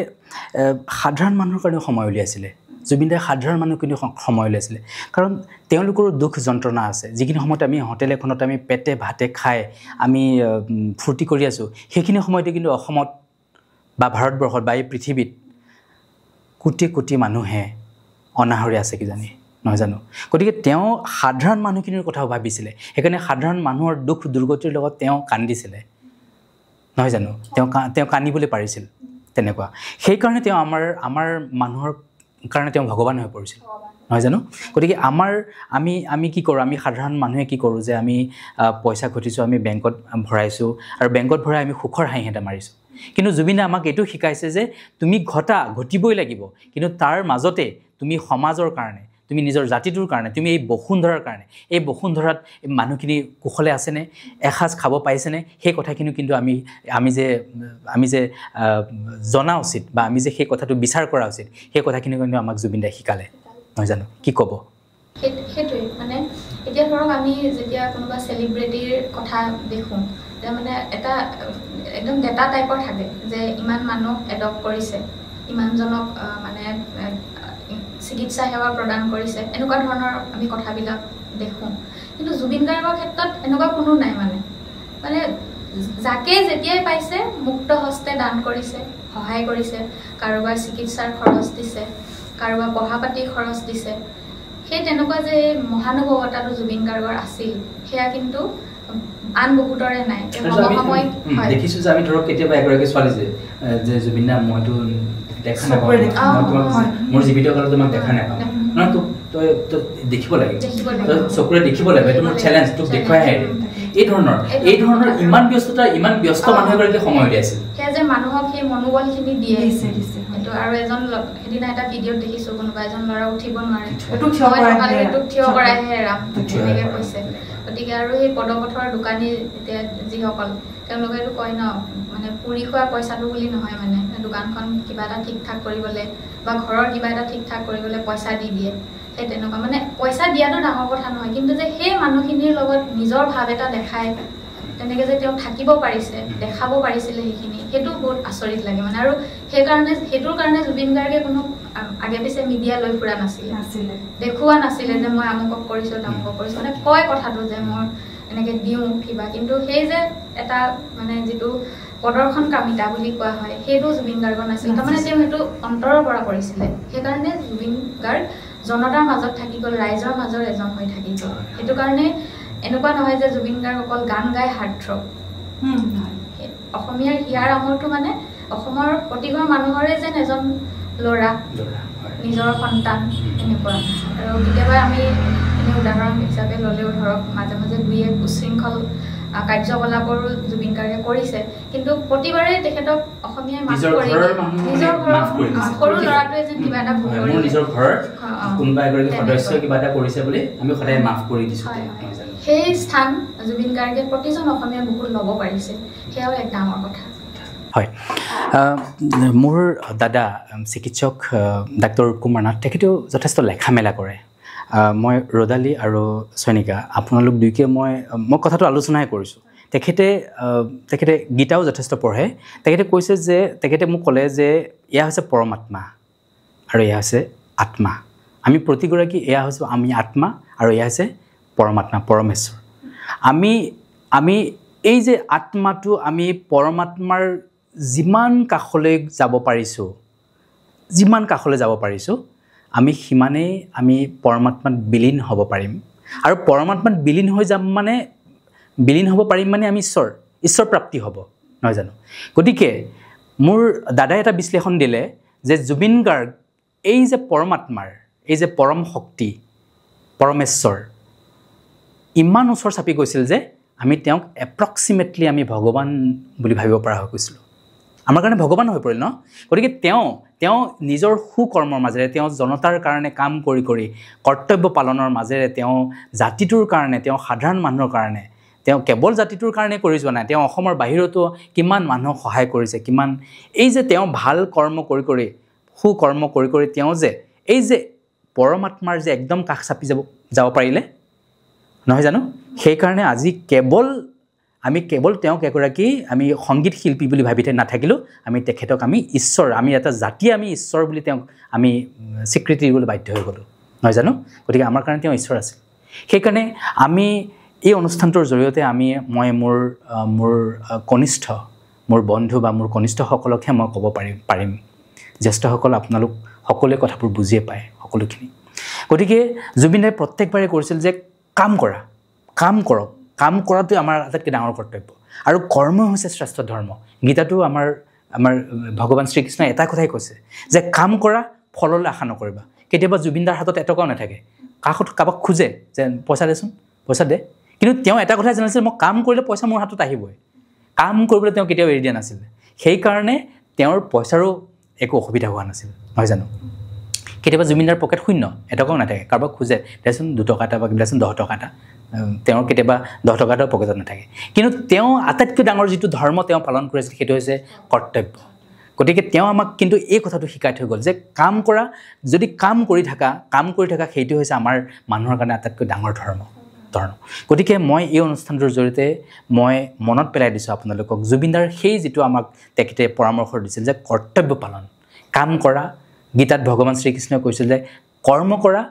[SPEAKER 1] সাধাৰণ মানুহৰ কাৰণে সময় উলিয়াইছিলে জুবিন দাই সাধাৰণ মানুহখিনি সময় উলিয়াইছিলে কাৰণ তেওঁলোকৰো দুখ যন্ত্ৰণা আছে যিখিনি সময়ত আমি হোটেল এখনত আমি পেটে ভাতে খাই আমি ফূৰ্তি কৰি আছোঁ সেইখিনি সময়তে কিন্তু অসমত বা ভাৰতবৰ্ষত বা এই পৃথিৱীত কোটি কোটি মানুহে অনাহৰি আছে কিজানি নহয় জানো গতিকে তেওঁ সাধাৰণ মানুহখিনিৰ কথাও ভাবিছিলে সেইকাৰণে সাধাৰণ মানুহৰ দুখ দুৰ্গতিৰ লগত তেওঁ কান্দিছিলে নহয় জানো তেওঁ কান্দিবলৈ পাৰিছিল তেনেকুৱা সেইকাৰণে তেওঁ আমাৰ মানুহৰ কাৰণে তেওঁ ভগৱান হৈ পৰিছিল নহয় জানো গতিকে আমি কি কৰোঁ আমি সাধাৰণ মানুহে কি কৰোঁ যে আমি পইচা ঘটিছোঁ আমি বেংকত ভৰাইছোঁ আৰু বেংকত ভৰাই আমি সুখৰ হাঁহি এটা মাৰিছোঁ কিন্তু জুবিনে আমাক এইটো শিকাইছে যে তুমি ঘটিবই লাগিব কিন্তু তাৰ মাজতে তুমি সমাজৰ কাৰণে তুমি নিজৰ জাতিটোৰ কাৰণে তুমি এই বসুন্ধৰাৰ কাৰণে এই বসুন্ধৰাত মানুহখিনি কুশলে আছেনে এসাঁজ খাব পাইছেনে সেই কথাখিনি কিন্তু আমি যে জনা উচিত বা আমি যে সেই কথাটো বিচাৰ কৰা উচিত সেই কথাখিনি কিন্তু আমাক জুবিন দাই শিকালে নহয় জানো কি ক'ব
[SPEAKER 2] সেইটোৱে মানে এতিয়া ধৰক আমি যেতিয়া কোনোবা চেলিব্ৰিটিৰ কথা দেখোঁ তেতিয়া মানে এটা একদম ডেটা টাইপৰ থাকে যে ইমান মানুহ এডপ্ট কৰিছে ইমানজনক মানে চিকিৎসা সেৱা প্ৰদান কৰিছে এনেকুৱা ধৰণৰ আমি কথাবিলাক দেখোঁ কিন্তু জুবিন গাৰ্গৰ ক্ষেত্ৰত এনেকুৱা কোনো নাই মানে যাকে যেতিয়াই পাইছে মুক্ত হস্তে দান কৰিছে সহায় কৰিছে কাৰোবাৰ চিকিৎসাৰ খৰচ দিছে কাৰোবাৰ পঢ়া পাতিৰ খৰচ দিছে সেই তেনেকুৱা যে মহানুভৱতাটো জুবিন গাৰ্গৰ আছিল সেয়া কিন্তু আন বহুতৰে নাই
[SPEAKER 1] দেখিছোঁ যে আমি ধৰক কেতিয়াবা এগৰাকী ছোৱালী যে জুবিন দা মইতো দেখা নাপাওঁ মোৰ জীৱিত কালত তোমাক দেখা নাপাওঁ নহয় তই দেখিব লাগে চকুৰে দেখিব লাগে এইটো মোৰ চেলেঞ্জ তোক দেখুৱাই আহে এই ধৰণৰ ইমান ব্যস্ত মানুহ এগৰাকী সময় উলিয়াইছিল
[SPEAKER 2] সেয়া যে মানুহক সেই মনোবলখিনি দিয়ে এইটো আৰু এজন সেইদিনা এটা ভিডিঅ'ত দেখিছোঁ কোনোবা এজন ল'ৰা উঠিব নোৱাৰে তোক থিয় কৰাইহে ৰাম তেনেকৈ কৈছে গতিকে আৰু সেই পদপথৰ দোকানী এতিয়া যিসকল তেওঁলোকেতো কয় ন মানে পুৰি খোৱা পইচাটো বুলি নহয় মানে দোকানখন কিবা এটা ঠিক ঠাক কৰিবলৈ বা ঘৰৰ কিবা এটা ঠিক ঠাক কৰিবলৈ পইচা দি দিয়ে সেই তেনেকুৱা মানে পইচা দিয়াটো ডাঙৰ কথা নহয় কিন্তু যে সেই মানুহখিনিৰ লগত নিজৰ ভাৱ এটা দেখাই তেনেকৈ যে তেওঁ থাকিব পাৰিছে দেখাব পাৰিছিলে সেইখিনি সেইটো বহুত আচৰিত লাগে মানে আৰু সেইটোৰ কাৰণে জুবিন গাৰ্গে কোনো আগে পিছে মিডিয়া লৈ ফুৰা নাছিলে দেখুওৱা নাছিলে যে মই আমুকক কৰিছোঁ তামুকক কৰিছোঁ মানে কয় কথাটো যে মই এনেকৈ দিওঁ কিবা কিন্তু সেই যে এটা মানে যিটো প্ৰদৰ্শনকামিতা বুলি কোৱা হয় সেইটো জুবিন গাৰ্গৰ নাছিল তাৰমানে তেওঁ সেইটো অন্তৰৰ পৰা কৰিছিলে সেইকাৰণে জুবিন গাৰ্গ জনতাৰ মাজত থাকি গ'ল ৰাইজৰ মাজৰ এজন হৈ থাকি গ'ল সেইটো কাৰণে এনেকুৱা নহয় যে জুবিন গাৰ্গ অকল গান গাই হাৰ্টথ্ৰব অসমীয়াৰ হিয়াৰ আমৰটো মানে অসমৰ প্ৰতিঘৰ মানুহৰে যেন এজন ল'ৰা নিজৰ সন্তান এনেকুৱা আৰু কেতিয়াবা আমি এনে উদাহৰণ হিচাপে ল'লেও ধৰক মাজে মাজে দুই এক উশৃংখল কাৰ্যকলাপৰো জুবিন গাৰ্গে কৰিছে কিন্তু প্ৰতিবাৰে তেখেতক অসমীয়াই মাফ কৰি নিজৰ ঘৰৰ সৰু ল'ৰাটোৱে যেন কিবা এটা ভুল
[SPEAKER 1] মোৰ নিজৰ ঘৰৰ কোনোবা এগৰাকী সদস্যই কিবা এটা কৰিছে বুলি আমি সদায় মাফ কৰি দিছোঁ
[SPEAKER 2] সেই স্থান জুবিন গাৰ্গে প্ৰতিজন অসমীয়াই বহুত ল'ব পাৰিছে সেয়াও এক ডাঙৰ কথা
[SPEAKER 1] হয় মোৰ দাদা চিকিৎসক ডাক্তৰ কুমাৰ নাথ তেখেতেও যথেষ্ট লেখা মেলা কৰে মই ৰদালি আৰু চয়নিকা আপোনালোক দুয়োকে মই কথাটো আলোচনাই কৰিছোঁ তেখেতে গীতাও যথেষ্ট পঢ়ে তেখেতে কৈছে যে তেখেতে মোক ক'লে যে এয়া হৈছে পৰমাত্মা আৰু এয়া হৈছে আত্মা আমি প্ৰতিগৰাকী এয়া হৈছোঁ আমি আত্মা আৰু এয়া হৈছে পৰমাত্মা পৰমেশ্বৰ আমি এই যে আত্মাটো আমি পৰমাত্মাৰ যিমান কাষলৈ যাব পাৰিছোঁ আমি সিমানেই আমি পৰমাত্মাত বিলীন হ'ব পাৰিম আৰু পৰমাত্মাত বিলীন হ'ব পাৰিম মানে আমি ঈশ্বৰ প্ৰাপ্তি হ'ব নহয় জানো গতিকে মোৰ দাদাই এটা বিশ্লেষণ দিলে যে জুবিন গাৰ্গ এই যে পৰমাত্মাৰ এই যে পৰম শক্তি পৰমেশ্বৰ ইমান ওচৰ চাপি গৈছিল যে আমি তেওঁক এপ্ৰক্সিমেটলি আমি ভগৱান বুলি ভাবিব পৰা হৈ গৈছিলোঁ আমাৰ কাৰণে ভগৱান হৈ পৰিল ন গতিকে তেওঁ নিজৰ সুকৰ্মৰ মাজেৰে তেওঁ জনতাৰ কাৰণে কাম কৰি কৰ্তব্য পালনৰ মাজেৰে তেওঁ জাতিটোৰ কাৰণে তেওঁ সাধাৰণ মানুহৰ কাৰণে তেওঁ কেৱল জাতিটোৰ কাৰণে কৰি যোৱা নাই তেওঁ অসমৰ বাহিৰতো কিমান মানুহক সহায় কৰিছে কিমান এই যে তেওঁ ভাল কৰ্ম কৰি সুকৰ্ম কৰি তেওঁ যে এই যে পৰমাত্মাৰ যে একদম কাষ চাপি যাব পাৰিলে নহয় জানো সেইকাৰণে আজি আমি কেৱল তেওঁক এগৰাকী আমি সংগীত শিল্পী বুলি ভাবি নাথাকিলোঁ আমি তেখেতক আমি ঈশ্বৰ আমি এটা জাতি আমি ঈশ্বৰ বুলি তেওঁক আমি স্বীকৃতি দিবলৈ বাধ্য হৈ গ'লোঁ নহয় জানো গতিকে আমাৰ কাৰণে তেওঁ ঈশ্বৰ আছিল সেইকাৰণে আমি এই অনুষ্ঠানটোৰ জৰিয়তে মই মোৰ কনিষ্ঠ মোৰ বন্ধু বা মোৰ কনিষ্ঠসকলকহে মই ক'ব পাৰিম জ্যেষ্ঠসকল আপোনালোক সকলোৱে কথাবোৰ বুজিয়ে পায় সকলোখিনি গতিকে জুবিনে প্ৰত্যেকবাৰে কৈছিল যে কাম কৰক কাম কৰাটো আমাৰ আটাইতকৈ ডাঙৰ কৰ্তব্য আৰু কৰ্মই হৈছে শ্ৰেষ্ঠ ধৰ্ম গীতাটো আমাৰ ভগৱান শ্ৰীকৃষ্ণই এটা কথাই কৈছে যে কাম কৰা ফললৈ আশা নকৰিবা কেতিয়াবা জুবিনদাৰ হাতত এটকাও নাথাকে কাৰোবাক খোজে যে পইচা দে কিন্তু তেওঁ এটা কথাই জানিছিল মই কাম কৰিলে পইচা মোৰ হাতত আহিবই কাম কৰিবলৈ তেওঁ কেতিয়াও এৰি দিয়া নাছিল সেইকাৰণে তেওঁৰ পইচাৰো একো অসুবিধা হোৱা নাছিল নহয় জানো কেতিয়াবা জুবিনদাৰ পকেট শূন্য এটকাও নাথাকে কাৰোবাক খোজে দেচোন 2 টকা এটা বা দেচোন 10 টকা এটা তেওঁৰ কেতিয়াবা 10 টকা এটাও পকেটত নাথাকে কিন্তু তেওঁ আটাইতকৈ ডাঙৰ যিটো ধৰ্ম তেওঁ পালন কৰিছিল সেইটো হৈছে কৰ্তব্য গতিকে তেওঁ আমাক কিন্তু এই কথাটো শিকাই থৈ গ'ল যে কাম কৰা যদি কাম কৰি থাকা সেইটো হৈছে আমাৰ মানুহৰ কাৰণে আটাইতকৈ ডাঙৰ ধৰ্ম গতিকে মই এই অনুষ্ঠানটোৰ জৰিয়তে মই মনত পেলাই দিছোঁ আপোনালোকক জুবিনদাৰ সেই যিটো আমাক তেখেতে পৰামৰ্শ দিছিল যে কৰ্তব্য পালন কাম কৰা গীতাত ভগৱান শ্ৰীকৃষ্ণই কৈছিল যে কৰ্ম কৰা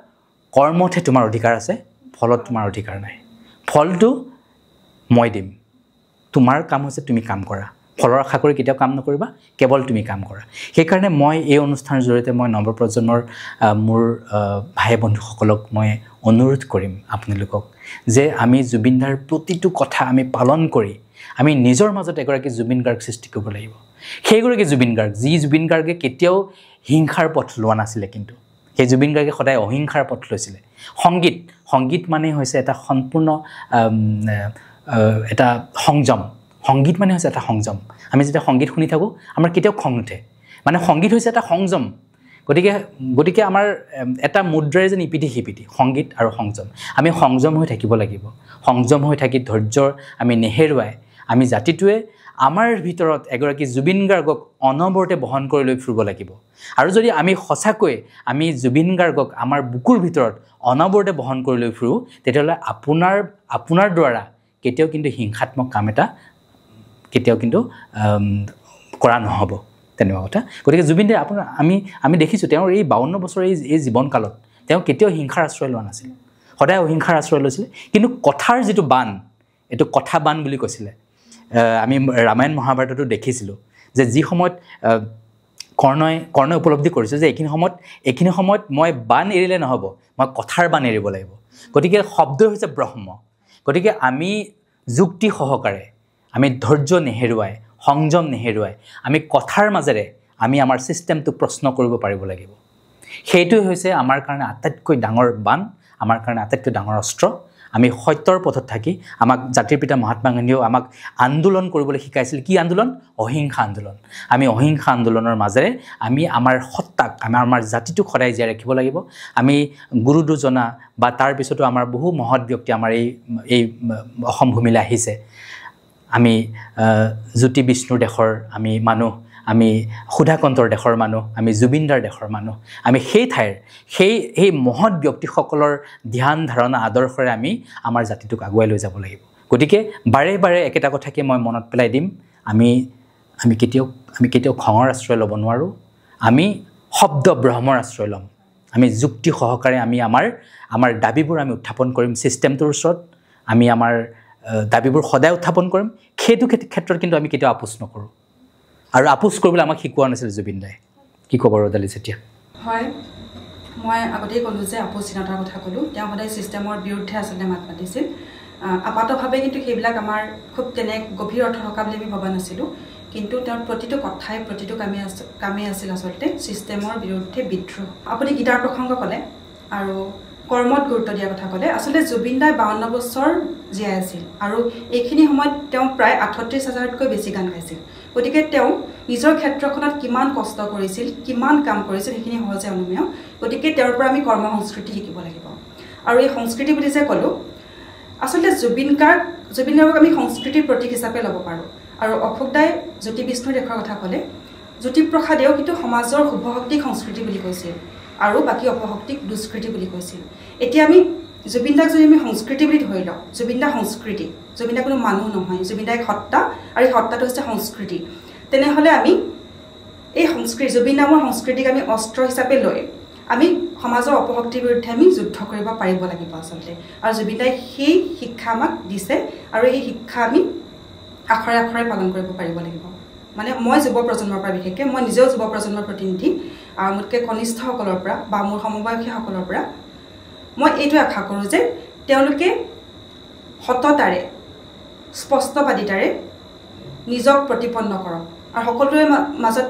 [SPEAKER 1] কৰ্মতহে তোমাৰ অধিকাৰ আছে ফলত তোমাৰ অধিকাৰ নাই ফলটো মই দিম তোমাৰ কাম হৈছে তুমি কাম কৰা ফলৰ আশা কৰি কেতিয়াও কাম নকৰিবা কেৱল তুমি কাম কৰা সেইকাৰণে মই এই অনুষ্ঠানৰ জৰিয়তে মই নৱপ্ৰজন্মৰ মোৰ ভাই বন্ধুসকলক মই অনুৰোধ কৰিম আপোনালোকক যে আমি জুবিনদাৰ প্ৰতিটো কথা আমি পালন কৰি আমি নিজৰ মাজত এগৰাকী জুবিন গাৰ্গ সৃষ্টি কৰিব লাগিব সেইগৰাকী জুবিন গাৰ্গে কেতিয়াও হিংসাৰ পথ লোৱা নাছিলে কিন্তু সেই জুবিন গাৰ্গে সদায় অহিংসাৰ পথ লৈছিলে সংগীত মানে হৈছে এটা সম্পূৰ্ণ এটা সংগীত মানে হৈছে এটা সংযম আমি যেতিয়া সংগীত শুনি থাকোঁ আমাৰ কেতিয়াও খং নুঠে মানে সংগীত হৈছে এটা সংযম গতিকে আমাৰ এটা মুদ্ৰাৰে যেন ইপিঠি সিপিঠি সংগীত আৰু সংযম আমি সংযম হৈ থাকিব লাগিব সংযম হৈ থাকি ধৈৰ্যৰ আমি নেহেৰুৱাই আমি জাতিটোৱে আমাৰ ভিতৰত এগৰাকী জুবিন গাৰ্গক অনবৰতে বহন কৰি লৈ ফুৰিব লাগিব আৰু যদি আমি সঁচাকৈ আমি জুবিন গাৰ্গক আমাৰ বুকুৰ ভিতৰত অনবৰতে বহন কৰি লৈ ফুৰোঁ তেতিয়াহ'লে আপোনাৰ দ্বাৰা কেতিয়াও কিন্তু হিংসাত্মক কাম এটা কেতিয়াও কিন্তু কৰা নহ'ব তেনেকুৱা কথা গতিকে জুবিন দাই আমি দেখিছোঁ তেওঁৰ এই 52 বছৰৰ এই জীৱনকালত তেওঁ কেতিয়াও হিংসাৰ আশ্ৰয় লোৱা নাছিল সদায় অহিংসাৰ আশ্ৰয় লৈছিলে কিন্তু কথাৰ যিটো বান এইটো কথা বান বুলি কৈছিলে আমি ৰামায়ণ মহাভাৰততো দেখিছিলোঁ যে যি সময়ত কৰ্ণই উপলব্ধি কৰিছে যে এইখিনি সময়ত মই বান এৰিলে নহ'ব মই কথাৰ বান এৰিব লাগিব গতিকে শব্দই হৈছে ব্ৰহ্ম গতিকে আমি যুক্তি সহকাৰে আমি ধৈৰ্য নেহেৰুৱাই সংযম নেহেৰুৱাই আমি কথাৰ মাজেৰে আমি আমাৰ ছিষ্টেমটোক প্ৰশ্ন কৰিব পাৰিব লাগিব সেইটোৱে হৈছে আমাৰ কাৰণে আটাইতকৈ ডাঙৰ বান আমাৰ কাৰণে আটাইতকৈ ডাঙৰ অস্ত্ৰ আমি সত্যৰ পথত থাকি আমাক জাতিৰ পিতা মহাত্মা গান্ধীয়েও আমাক আন্দোলন কৰিবলৈ শিকাইছিল কি আন্দোলন অহিংসা আন্দোলন আমি অহিংসা আন্দোলনৰ মাজেৰে আমি আমাৰ সত্তাক আমাৰ জাতিটোক সদায় জীয়াই ৰাখিব লাগিব আমি গুৰু দুজনা বা তাৰ পিছতো আমাৰ বহু মহৎ ব্যক্তি আমাৰ এই অসম ভূমিলৈ আহিছে আমি জ্যোতি বিষ্ণুৰ দেশৰ আমি মানুহ আমি সুধাকন্তৰ দেশৰ মানুহ আমি জুবিনদাৰ দেশৰ মানুহ আমি সেই ঠাইৰ সেই মহৎ ব্যক্তিসকলৰ ধ্যান ধাৰণা আদৰ্শৰে আমি আমাৰ জাতিটোক আগুৱাই লৈ যাব লাগিব গতিকে বাৰে বাৰে একেটা কথাকে মই মনত পেলাই দিম আমি কেতিয়াও খঙৰ আশ্ৰয় ল'ব নোৱাৰোঁ আমি শব্দ ব্ৰহ্মৰ আশ্ৰয় ল'ম আমি যুক্তি সহকাৰে আমি আমাৰ দাবীবোৰ আমি উত্থাপন কৰিম ছিষ্টেমটোৰ ওচৰত আমি আমাৰ দাবীবোৰ সদায় উত্থাপন কৰিম সেইটো ক্ষেত্ৰত কিন্তু আমি কেতিয়াও আপোচ নকৰোঁ আৰু আপোচ কৰিবলৈ আমাক শিকোৱা নাছিল জুবিন দাই কি ক'ব ৰদালি চেতিয়া
[SPEAKER 3] হয় মই আগতেই ক'লোঁ যে আপোচহীনতাৰ কথা ক'লোঁ তেওঁ সদায় ছিষ্টেমৰ বিৰুদ্ধে আচলতে মাত মাতিছিল আপাতভাৱে কিন্তু সেইবিলাক আমাৰ খুব তেনে গভীৰ অৰ্থ থকা বুলি আমি ভবা নাছিলোঁ কিন্তু তেওঁৰ প্ৰতিটো কথাই প্ৰতিটো কামেই আছিল আচলতে ছিষ্টেমৰ বিৰুদ্ধে বিদ্ৰোহ আপুনি গীতাৰ প্ৰসংগ ক'লে আৰু কৰ্মত গুৰুত্ব দিয়াৰ কথা ক'লে আচলতে জুবিন দাই 52 বছৰ জীয়াই আছিল আৰু এইখিনি সময়ত তেওঁ প্ৰায় ৩৮,০০০তকৈ বেছি গান গাইছিল গতিকে তেওঁ নিজৰ ক্ষেত্ৰখনত কিমান কষ্ট কৰিছিল কিমান কাম কৰিছিল সেইখিনি সহজে অনুমেয় গতিকে তেওঁৰ পৰা আমি কৰ্ম সংস্কৃতি শিকিব লাগিব আৰু এই সংস্কৃতি বুলি যে ক'লোঁ আচলতে জুবিন গাৰ্গক আমি সংস্কৃতিৰ প্ৰতীক হিচাপে ল'ব পাৰোঁ আৰু অশোক দাই জ্যোতি বিষ্ণুৰ দেশৰ কথা ক'লে জ্যোতিপ্ৰসাদেও কিন্তু সমাজৰ শুভশক্তিক সংস্কৃতি বুলি কৈছিল আৰু বাকী অপশক্তিক দুষ্কৃতি বুলি কৈছিল এতিয়া আমি জুবিন দাক যদি আমি সংস্কৃতি বুলি ধৰি লওঁ জুবিন দা সংস্কৃতি জুবিন দা কোনো মানুহ নহয় জুবিন দা এক সত্তা আৰু এই সত্তাটো হৈছে সংস্কৃতি তেনেহ'লে আমি এই সংস্কৃতি জুবিন নামৰ সংস্কৃতিক আমি অস্ত্ৰ হিচাপে লৈ আমি সমাজৰ অপশক্তিৰ বিৰুদ্ধে আমি যুদ্ধ কৰিব পাৰিব লাগিব আচলতে আৰু জুবিন দাই সেই শিক্ষা আমাক দিছে আৰু এই শিক্ষা আমি আখৰে আখৰে পালন কৰিব পাৰিব লাগিব মানে মই যুৱ প্ৰজন্মৰ পৰা বিশেষকৈ মই নিজেও যুৱ প্ৰজন্মৰ প্ৰতিনিধি আৰু মোতকৈ কনিষ্ঠসকলৰ পৰা বা মোৰ সমবয়সীসকলৰ পৰা মই এইটো আশা কৰোঁ যে তেওঁলোকে সততাৰে স্পষ্টবাদিতাৰে নিজক প্ৰতিপন্ন কৰক আৰু সকলোৰে মাজত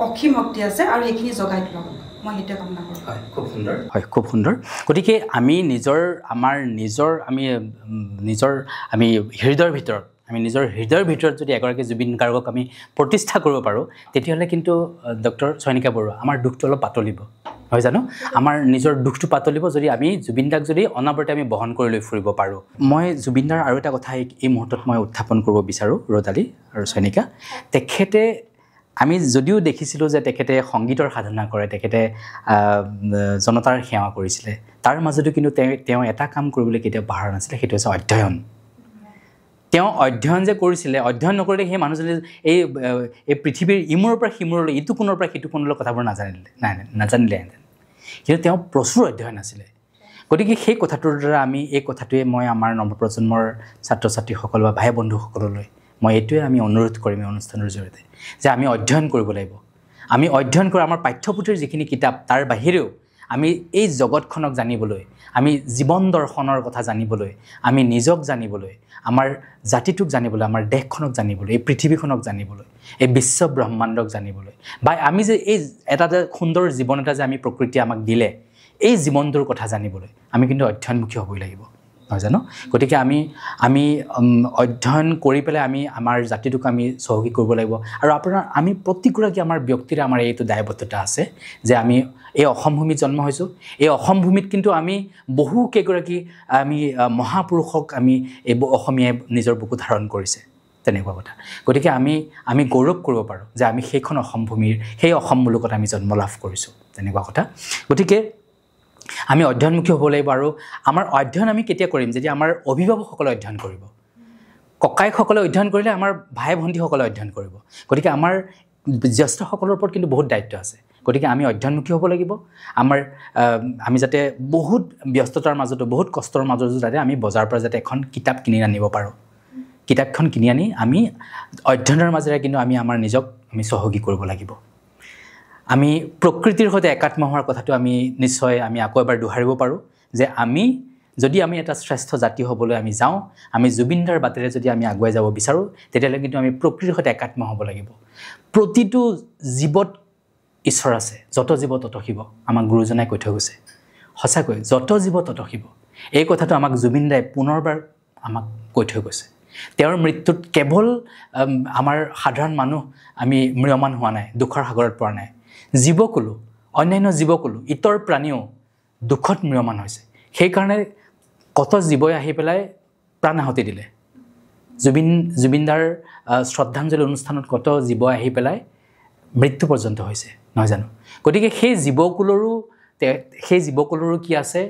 [SPEAKER 3] অসীম শক্তি আছে আৰু সেইখিনি জগাই তোলক মই সেইটোৱে কামনা কৰোঁ
[SPEAKER 1] হয় খুব সুন্দৰ গতিকে আমি নিজৰ হৃদয়ৰ ভিতৰত যদি এগৰাকী জুবিন গাৰ্গক আমি প্ৰতিষ্ঠা কৰিব পাৰোঁ তেতিয়াহ'লে কিন্তু ডক্টৰ চয়নিকা বৰুৱা আমাৰ দুখটো অলপ পাতলিব হয় জানো আমাৰ নিজৰ দুখটো পাতলিব যদি আমি জুবিন দাক যদি অনাবৰতে আমি বহন কৰি লৈ ফুৰিব পাৰোঁ মই জুবিন দাৰ আৰু এটা কথা এই মুহূৰ্তত মই উত্থাপন কৰিব বিচাৰোঁ ৰদালি আৰু চয়নিকা তেখেতে আমি যদিও দেখিছিলোঁ যে তেখেতে সংগীতৰ সাধনা কৰে তেখেতে জনতাৰ সেৱা কৰিছিলে তাৰ মাজতো কিন্তু তেওঁ এটা কাম কৰিবলৈ কেতিয়াও পাহৰা নাছিলে সেইটো হৈছে অধ্যয়ন তেওঁ অধ্যয়ন যে কৰিছিলে অধ্যয়ন নকৰিলে সেই মানুহজনে এই পৃথিৱীৰ ইমূৰৰ পৰা সিমূৰলৈ ইটো কোণৰ পৰা সিটো কোণলৈ কথাবোৰ নাজানিলেহেঁতেন কিন্তু তেওঁ প্ৰচুৰ অধ্যয়ন আছিলে গতিকে সেই কথাটোৰ দ্বাৰা এই কথাটোৱে মই আমাৰ নৱপ্ৰজন্মৰ ছাত্ৰ ছাত্ৰীসকল বা ভাই বন্ধুসকললৈ মই এইটোৱে আমি অনুৰোধ কৰিম এই অনুষ্ঠানৰ জৰিয়তে যে আমি অধ্যয়ন কৰিব লাগিব আমি অধ্যয়ন কৰি আমাৰ পাঠ্যপুথিৰ যিখিনি কিতাপ তাৰ বাহিৰেও আমি এই জগতখনক জানিবলৈ আমি জীৱন দৰ্শনৰ কথা জানিবলৈ আমি নিজক জানিবলৈ আমাৰ জাতিটোক জানিবলৈ আমাৰ দেশখনক জানিবলৈ এই পৃথিৱীখনক জানিবলৈ এই বিশ্ব ব্ৰহ্মাণ্ডক জানিবলৈ বা আমি যে এই এটা সুন্দৰ জীৱন এটা যে আমি প্ৰকৃতিয়ে আমাক দিলে এই জীৱনটোৰ কথা জানিবলৈ আমি কিন্তু অধ্যয়নমুখী হ'বই লাগিব নহয় জানো গতিকে আমি অধ্যয়ন কৰি পেলাই আমি আমাৰ জাতিটোক আমি চহকী কৰিব লাগিব আৰু আমি প্ৰতিগৰাকী আমাৰ ব্যক্তিৰে আমাৰ এইটো দায়বদ্ধতা আছে যে আমি এই অসম ভূমিত জন্ম হৈছোঁ এই অসম ভূমিত কিন্তু আমি বহুকেইগৰাকী আমি মহাপুৰুষক আমি এই অসমীয়াই নিজৰ বুকুত ধাৰণ কৰিছে তেনেকুৱা কথা গতিকে আমি গৌৰৱ কৰিব পাৰোঁ যে আমি সেইখন অসম ভূমিৰ সেই অসম মুলুকত আমি জন্ম লাভ কৰিছোঁ তেনেকুৱা কথা গতিকে আমি অধ্যয়নমুখী হ'ব লাগিব আৰু আমাৰ অধ্যয়ন আমি কেতিয়া কৰিম যদি আমাৰ অভিভাৱকসকলে অধ্যয়ন কৰিব ককাইকসকলে অধ্যয়ন কৰিলে আমাৰ ভাই ভণ্টিসকলে অধ্যয়ন কৰিব গতিকে আমাৰ জ্যেষ্ঠসকলৰ ওপৰত কিন্তু বহুত দায়িত্ব আছে গতিকে আমি অধ্যয়নমুখী হ'ব লাগিব আমি যাতে বহুত ব্যস্ততাৰ মাজতো বহুত কষ্টৰ মাজতো যাতে আমি বজাৰৰ পৰা যাতে এখন কিতাপ কিনি আনিব পাৰোঁ কিতাপখন কিনি আনি আমি অধ্যয়নৰ মাজেৰে কিন্তু আমাৰ নিজক আমি চহকী কৰিব লাগিব আমি প্ৰকৃতিৰ সৈতে একাত্ম হোৱাৰ কথাটো আমি নিশ্চয় আমি আকৌ এবাৰ দোহাৰিব পাৰোঁ যে যদি আমি এটা শ্ৰেষ্ঠ জাতি হ'বলৈ আমি যাওঁ আমি জুবিনদাৰ বাটেৰে যদি আমি আগুৱাই যাব বিচাৰোঁ তেতিয়াহ'লে কিন্তু আমি প্ৰকৃতিৰ সৈতে একাত্ম হ'ব লাগিব প্ৰতিটো জীৱত ঈশ্বৰ আছে যত জীৱ তত শিৱ আমাক গুৰুজনাই কৈ থৈ গৈছে সঁচাকৈ যত জীৱ তত শিৱ এই কথাটো আমাক জুবিন দাই পুনৰবাৰ আমাক কৈ থৈ গৈছে তেওঁৰ মৃত্যুত কেৱল আমাৰ সাধাৰণ মানুহ আমি ম্ৰিয়মান হোৱা নাই দুখৰ সাগৰত পৰা নাই জীৱকুলো অন্যান্য জীৱকুলো ইতৰ প্ৰাণীও দুখত ম্ৰিয়মান হৈছে সেইকাৰণে কত জীৱই আহি পেলাই প্ৰাণ আহুতি দিলে জুবিনদাৰ শ্ৰদ্ধাঞ্জলি অনুষ্ঠানত কত জীৱ আহি পেলাই মৃত্যু পৰ্যন্ত হৈছে নহয় জানো গতিকে সেই জীৱকুলৰো কি আছে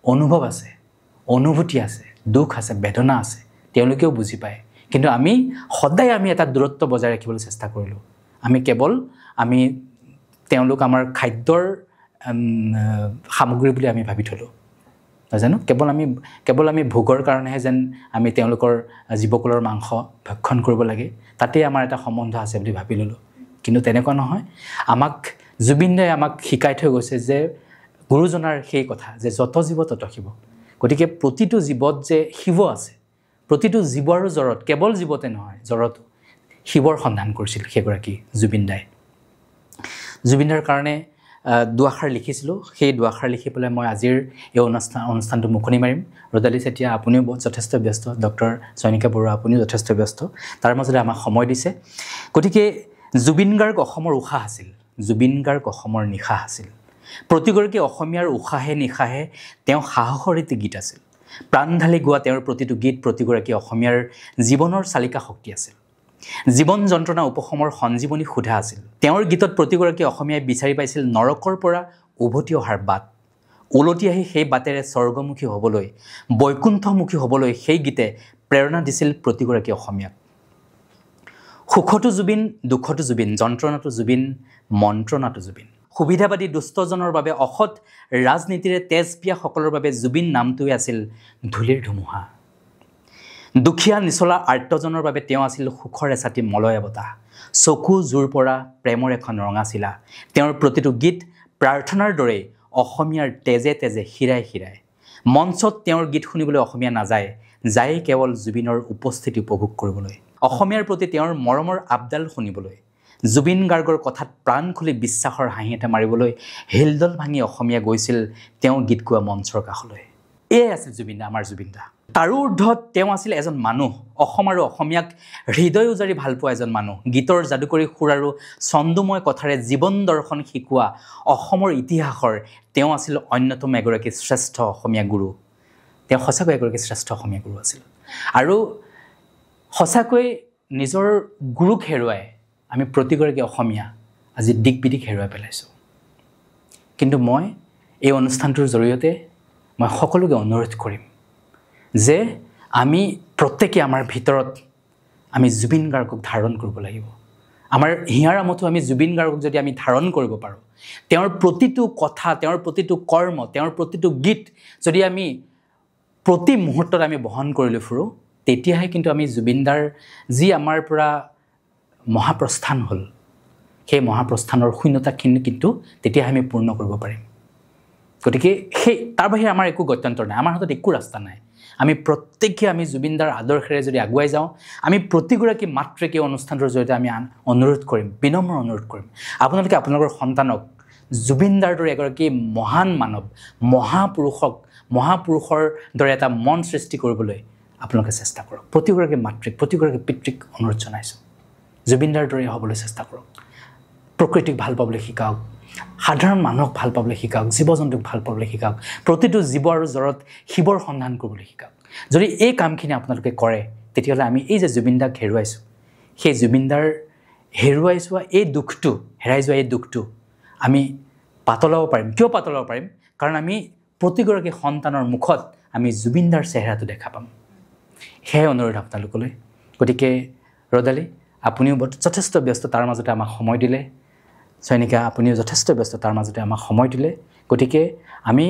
[SPEAKER 1] অনুভৱ আছে অনুভূতি আছে দুখ আছে বেদনা আছে তেওঁলোকেও বুজি পায় কিন্তু আমি সদায় এটা দূৰত্ব বজাই ৰাখিবলৈ চেষ্টা কৰিলোঁ আমি কেৱল তেওঁলোক আমাৰ খাদ্যৰ সামগ্ৰী বুলি আমি ভাবি থলোঁ জানো কেৱল আমি ভোগৰ কাৰণেহে যেন আমি তেওঁলোকৰ জীৱকুলৰ মাংস ভক্ষণ কৰিব লাগে তাতে আমাৰ এটা সম্বন্ধ আছে বুলি ভাবি ল'লোঁ কিন্তু তেনেকুৱা নহয় জুবিন দাই আমাক শিকাই থৈ গৈছে যে গুৰুজনাৰ সেই কথা যে যত জীৱ তত শিৱ গতিকে প্ৰতিটো জীৱত যে শিৱ আছে প্ৰতিটো জীৱৰ জৰত কেৱল জীৱতে নহয় জৰতো শিৱৰ সন্ধান কৰিছিল সেইগৰাকী জুবিনদাৰ কাৰণে দুআষাৰ লিখিছিলোঁ সেই দুআষাৰ লিখি পেলাই মই আজিৰ এই অনুষ্ঠানটো মুকলি মাৰিম ৰদালি চেতিয়া আপুনিও যথেষ্ট ব্যস্ত ডক্টৰ চয়নিকা বৰুৱা আপুনিও যথেষ্ট ব্যস্ত তাৰ মাজতে আমাক সময় দিছে গতিকে জুবিন গাৰ্গ অসমৰ উশাহ আছিল জুবিন গাৰ্গ অসমৰ নিশাহ আছিল প্ৰতিগৰাকী অসমীয়াৰ উশাহে নিশাহে তেওঁ সাহসৰ এটি গীত আছিল প্ৰাণ ঢালি গোৱা তেওঁৰ প্ৰতিটো গীত প্ৰতিগৰাকী অসমীয়াৰ জীৱনৰ চালিকা শক্তি আছিল জীৱন যন্ত্ৰণা উপশমৰ সঞ্জীৱনী সুধা আছিল তেওঁৰ গীতত প্ৰতিগৰাকী অসমীয়াই বিচাৰি পাইছিল নৰকৰ পৰা উভতি অহাৰ বাট উলটি আহি সেই বাটেৰে স্বৰ্গমুখী হ'বলৈ বৈকুণ্ঠমুখী হ'বলৈ সেই গীতে প্ৰেৰণা দিছিল প্ৰতিগৰাকী অসমীয়াক সুখতো জুবিন দুখতো জুবিন যন্ত্ৰণাতো জুবিন মন্ত্ৰণাতো জুবিন সুবিধাবাদী দুষ্টজনৰ বাবে অসৎ ৰাজনীতিৰে তেজ পিয়া সকলৰ বাবে জুবিন নামটোৱে আছিল ধূলিৰ ধুমুহা দুখীয়া নিচলা আৰ্তজনৰ বাবে তেওঁ আছিল সুখৰ এছাতি মলয়া বতাহ চকু জোৰ পৰা প্ৰেমৰ এখন ৰঙাচিলা তেওঁৰ প্ৰতিটো গীত প্ৰাৰ্থনাৰ দৰে অসমীয়াৰ তেজে তেজে হিৰাই হিৰাই মঞ্চত তেওঁৰ গীত শুনিবলৈ অসমীয়া নাযায় যায় কেৱল জুবিনৰ উপস্থিতি উপভোগ কৰিবলৈ অসমীয়াৰ প্ৰতি তেওঁৰ মৰমৰ আবদাল শুনিবলৈ জুবিন গাৰ্গৰ কথাত প্ৰাণ খুলি বিশ্বাসৰ হাঁহি এটা মাৰিবলৈ হিলদল ভাঙি অসমীয়া গৈছিল তেওঁ গীত গোৱা মঞ্চৰ কাষলৈ এয়ে আছিল জুবিন দা আমাৰ জুবিন দা তাৰো ঊৰ্ধত তেওঁ আছিল এজন মানুহ অসম আৰু অসমীয়াক হৃদয় উজাৰি ভাল পোৱা এজন মানুহ গীতৰ যাদুকৰী সুৰ আৰু ছন্দময় কথাৰে জীৱন দৰ্শন শিকোৱা অসমৰ ইতিহাসৰ তেওঁ আছিল অন্যতম এগৰাকী শ্ৰেষ্ঠ অসমীয়া গুৰু তেওঁ সঁচাকৈ এগৰাকী শ্ৰেষ্ঠ অসমীয়া গুৰু আছিল আৰু সঁচাকৈ নিজৰ গুৰুক হেৰুৱাই আমি প্ৰতিগৰাকী অসমীয়া আজি দিক বিদিক হেৰুৱাই পেলাইছোঁ কিন্তু মই এই অনুষ্ঠানটোৰ জৰিয়তে মই সকলোকে অনুৰোধ কৰিম যে আমি প্ৰত্যেকে আমাৰ ভিতৰত আমি জুবিন গাৰ্গক ধাৰণ কৰিব লাগিব আমাৰ হিয়াৰ আমঠু আমি জুবিন গাৰ্গক যদি আমি ধাৰণ কৰিব পাৰোঁ তেওঁৰ প্ৰতিটো কথা তেওঁৰ প্ৰতিটো কৰ্ম তেওঁৰ প্ৰতিটো গীত যদি আমি প্ৰতি মুহূৰ্তত আমি বহন কৰি লৈ ফুৰোঁ তেতিয়াহে কিন্তু আমি জুবিনদাৰ যি আমাৰ পৰা মহাপ্ৰস্থান হ'ল সেই মহাপ্ৰস্থানৰ শূন্যতাখিনি কিন্তু তেতিয়াহে আমি পূৰ্ণ কৰিব পাৰিম গতিকে সেই তাৰ বাহিৰে আমাৰ একো গত্যন্তৰ নাই আমাৰ হাতত একো ৰাস্তা নাই আমি প্ৰত্যেকে আমি জুবিনদাৰ আদৰ্শেৰে যদি আগুৱাই যাওঁ আমি প্ৰতিগৰাকী মাতৃকে অনুষ্ঠানটোৰ জৰিয়তে আমি অনুৰোধ কৰিম বিনম্ৰ অনুৰোধ কৰিম আপোনালোকে আপোনালোকৰ সন্তানক জুবিনদাৰ দৰে এগৰাকী মহান মানৱ মহাপুৰুষৰ দৰে এটা মন সৃষ্টি কৰিবলৈ আপোনালোকে চেষ্টা কৰক প্ৰতিগৰাকী মাতৃক প্ৰতিগৰাকী পিতৃক অনুৰোধ জনাইছোঁ জুবিনদাৰ দৰে হ'বলৈ চেষ্টা কৰক প্ৰকৃতিক ভাল পাবলৈ শিকাওক সাধাৰণ মানুহক ভাল পাবলৈ শিকাওক জীৱ জন্তুক ভাল পাবলৈ শিকাওক প্ৰতিটো জীৱ আৰু জৰত শিৱৰ সন্ধান কৰিবলৈ শিকাওক যদি এই কামখিনি আপোনালোকে কৰে তেতিয়াহ'লে আমি এই যে জুবিনদাক হেৰুৱাইছোঁ সেই জুবিনদাৰ হেৰুৱাই যোৱা এই দুখটো হেৰাই যোৱা এই দুখটো আমি পাতলাব পাৰিম কিয় পাতলাব পাৰিম কাৰণ আমি প্ৰতিগৰাকী সন্তানৰ মুখত আমি জুবিনদাৰ চেহেৰাটো দেখা পাম সেয়াই অনুৰোধ আপোনালোকলৈ গতিকে ৰদালি আপুনিও যথেষ্ট ব্যস্ত তাৰ মাজতে আমাক সময় দিলে চয়নিকা আপুনিও যথেষ্ট ব্যস্ত তাৰ মাজতে আমাক সময় দিলে গতিকে আমি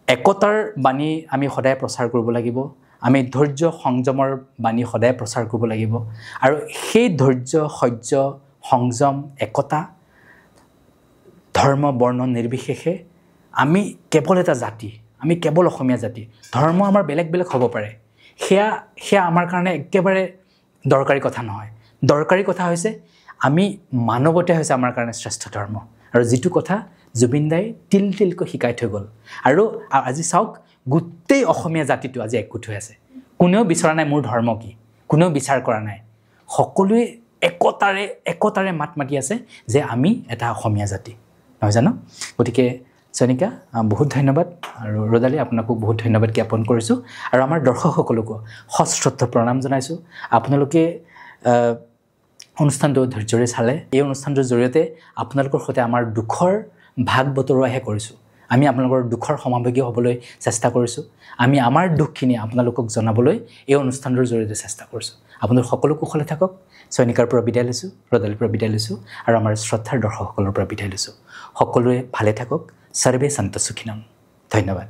[SPEAKER 1] একতাৰ বাণী আমি সদায় প্ৰচাৰ কৰিব লাগিব আমি ধৈৰ্য সংযমৰ বাণী সদায় প্ৰচাৰ কৰিব লাগিব আৰু সেই ধৈৰ্য সহ্য সংযম একতা ধৰ্ম বৰ্ণ নিৰ্বিশেষে আমি কেৱল এটা জাতি আমি কেৱল অসমীয়া জাতি ধৰ্ম আমাৰ বেলেগ বেলেগ হ'ব পাৰে সেয়া আমাৰ কাৰণে একেবাৰে দৰকাৰী কথা নহয় দৰকাৰী কথা হৈছে আমি মানৱতাই হৈছে আমাৰ কাৰণে শ্ৰেষ্ঠ ধৰ্ম আৰু যিটো কথা জুবিন দাই তিল তিলকৈ শিকাই থৈ গ'ল আৰু আজি চাওক গোটেই অসমীয়া জাতিটো আজি একগোট হৈ আছে কোনেও বিচৰা নাই মোৰ ধৰ্ম কি কোনেও বিচাৰ কৰা নাই সকলোৱে একতাৰে মাত মাতি আছে যে আমি এটা অসমীয়া জাতি নহয় জানো গতিকে চয়নিকা বহুত ধন্যবাদ আৰু ৰদালি আপোনাকো বহুত ধন্যবাদ জ্ঞাপন কৰিছোঁ আৰু আমাৰ দৰ্শকসকলকো সশ্ৰদ্ধ প্ৰণাম জনাইছোঁ আপোনালোকে অনুষ্ঠানটো ধৈৰ্যৰে চালে এই অনুষ্ঠানটোৰ জৰিয়তে আপোনালোকৰ সৈতে আমাৰ দুখৰ ভাগ বতৰুৱাহে কৰিছোঁ আমি আপোনালোকৰ দুখৰ সমাভাগী হ'বলৈ চেষ্টা কৰিছোঁ আমি আমাৰ দুখখিনি আপোনালোকক জনাবলৈ এই অনুষ্ঠানটোৰ জৰিয়তে চেষ্টা কৰিছোঁ আপোনালোক সকলো কুশলে থাকক চয়নিকাৰ পৰা বিদায় লৈছোঁ ৰদালিৰ পৰা বিদায় লৈছোঁ আৰু আমাৰ শ্ৰদ্ধাৰ দৰ্শকসকলৰ পৰা বিদায় লৈছোঁ সকলোৱে ভালে থাকক সৰ্বে সন্ত সুখিনম ধন্যবাদ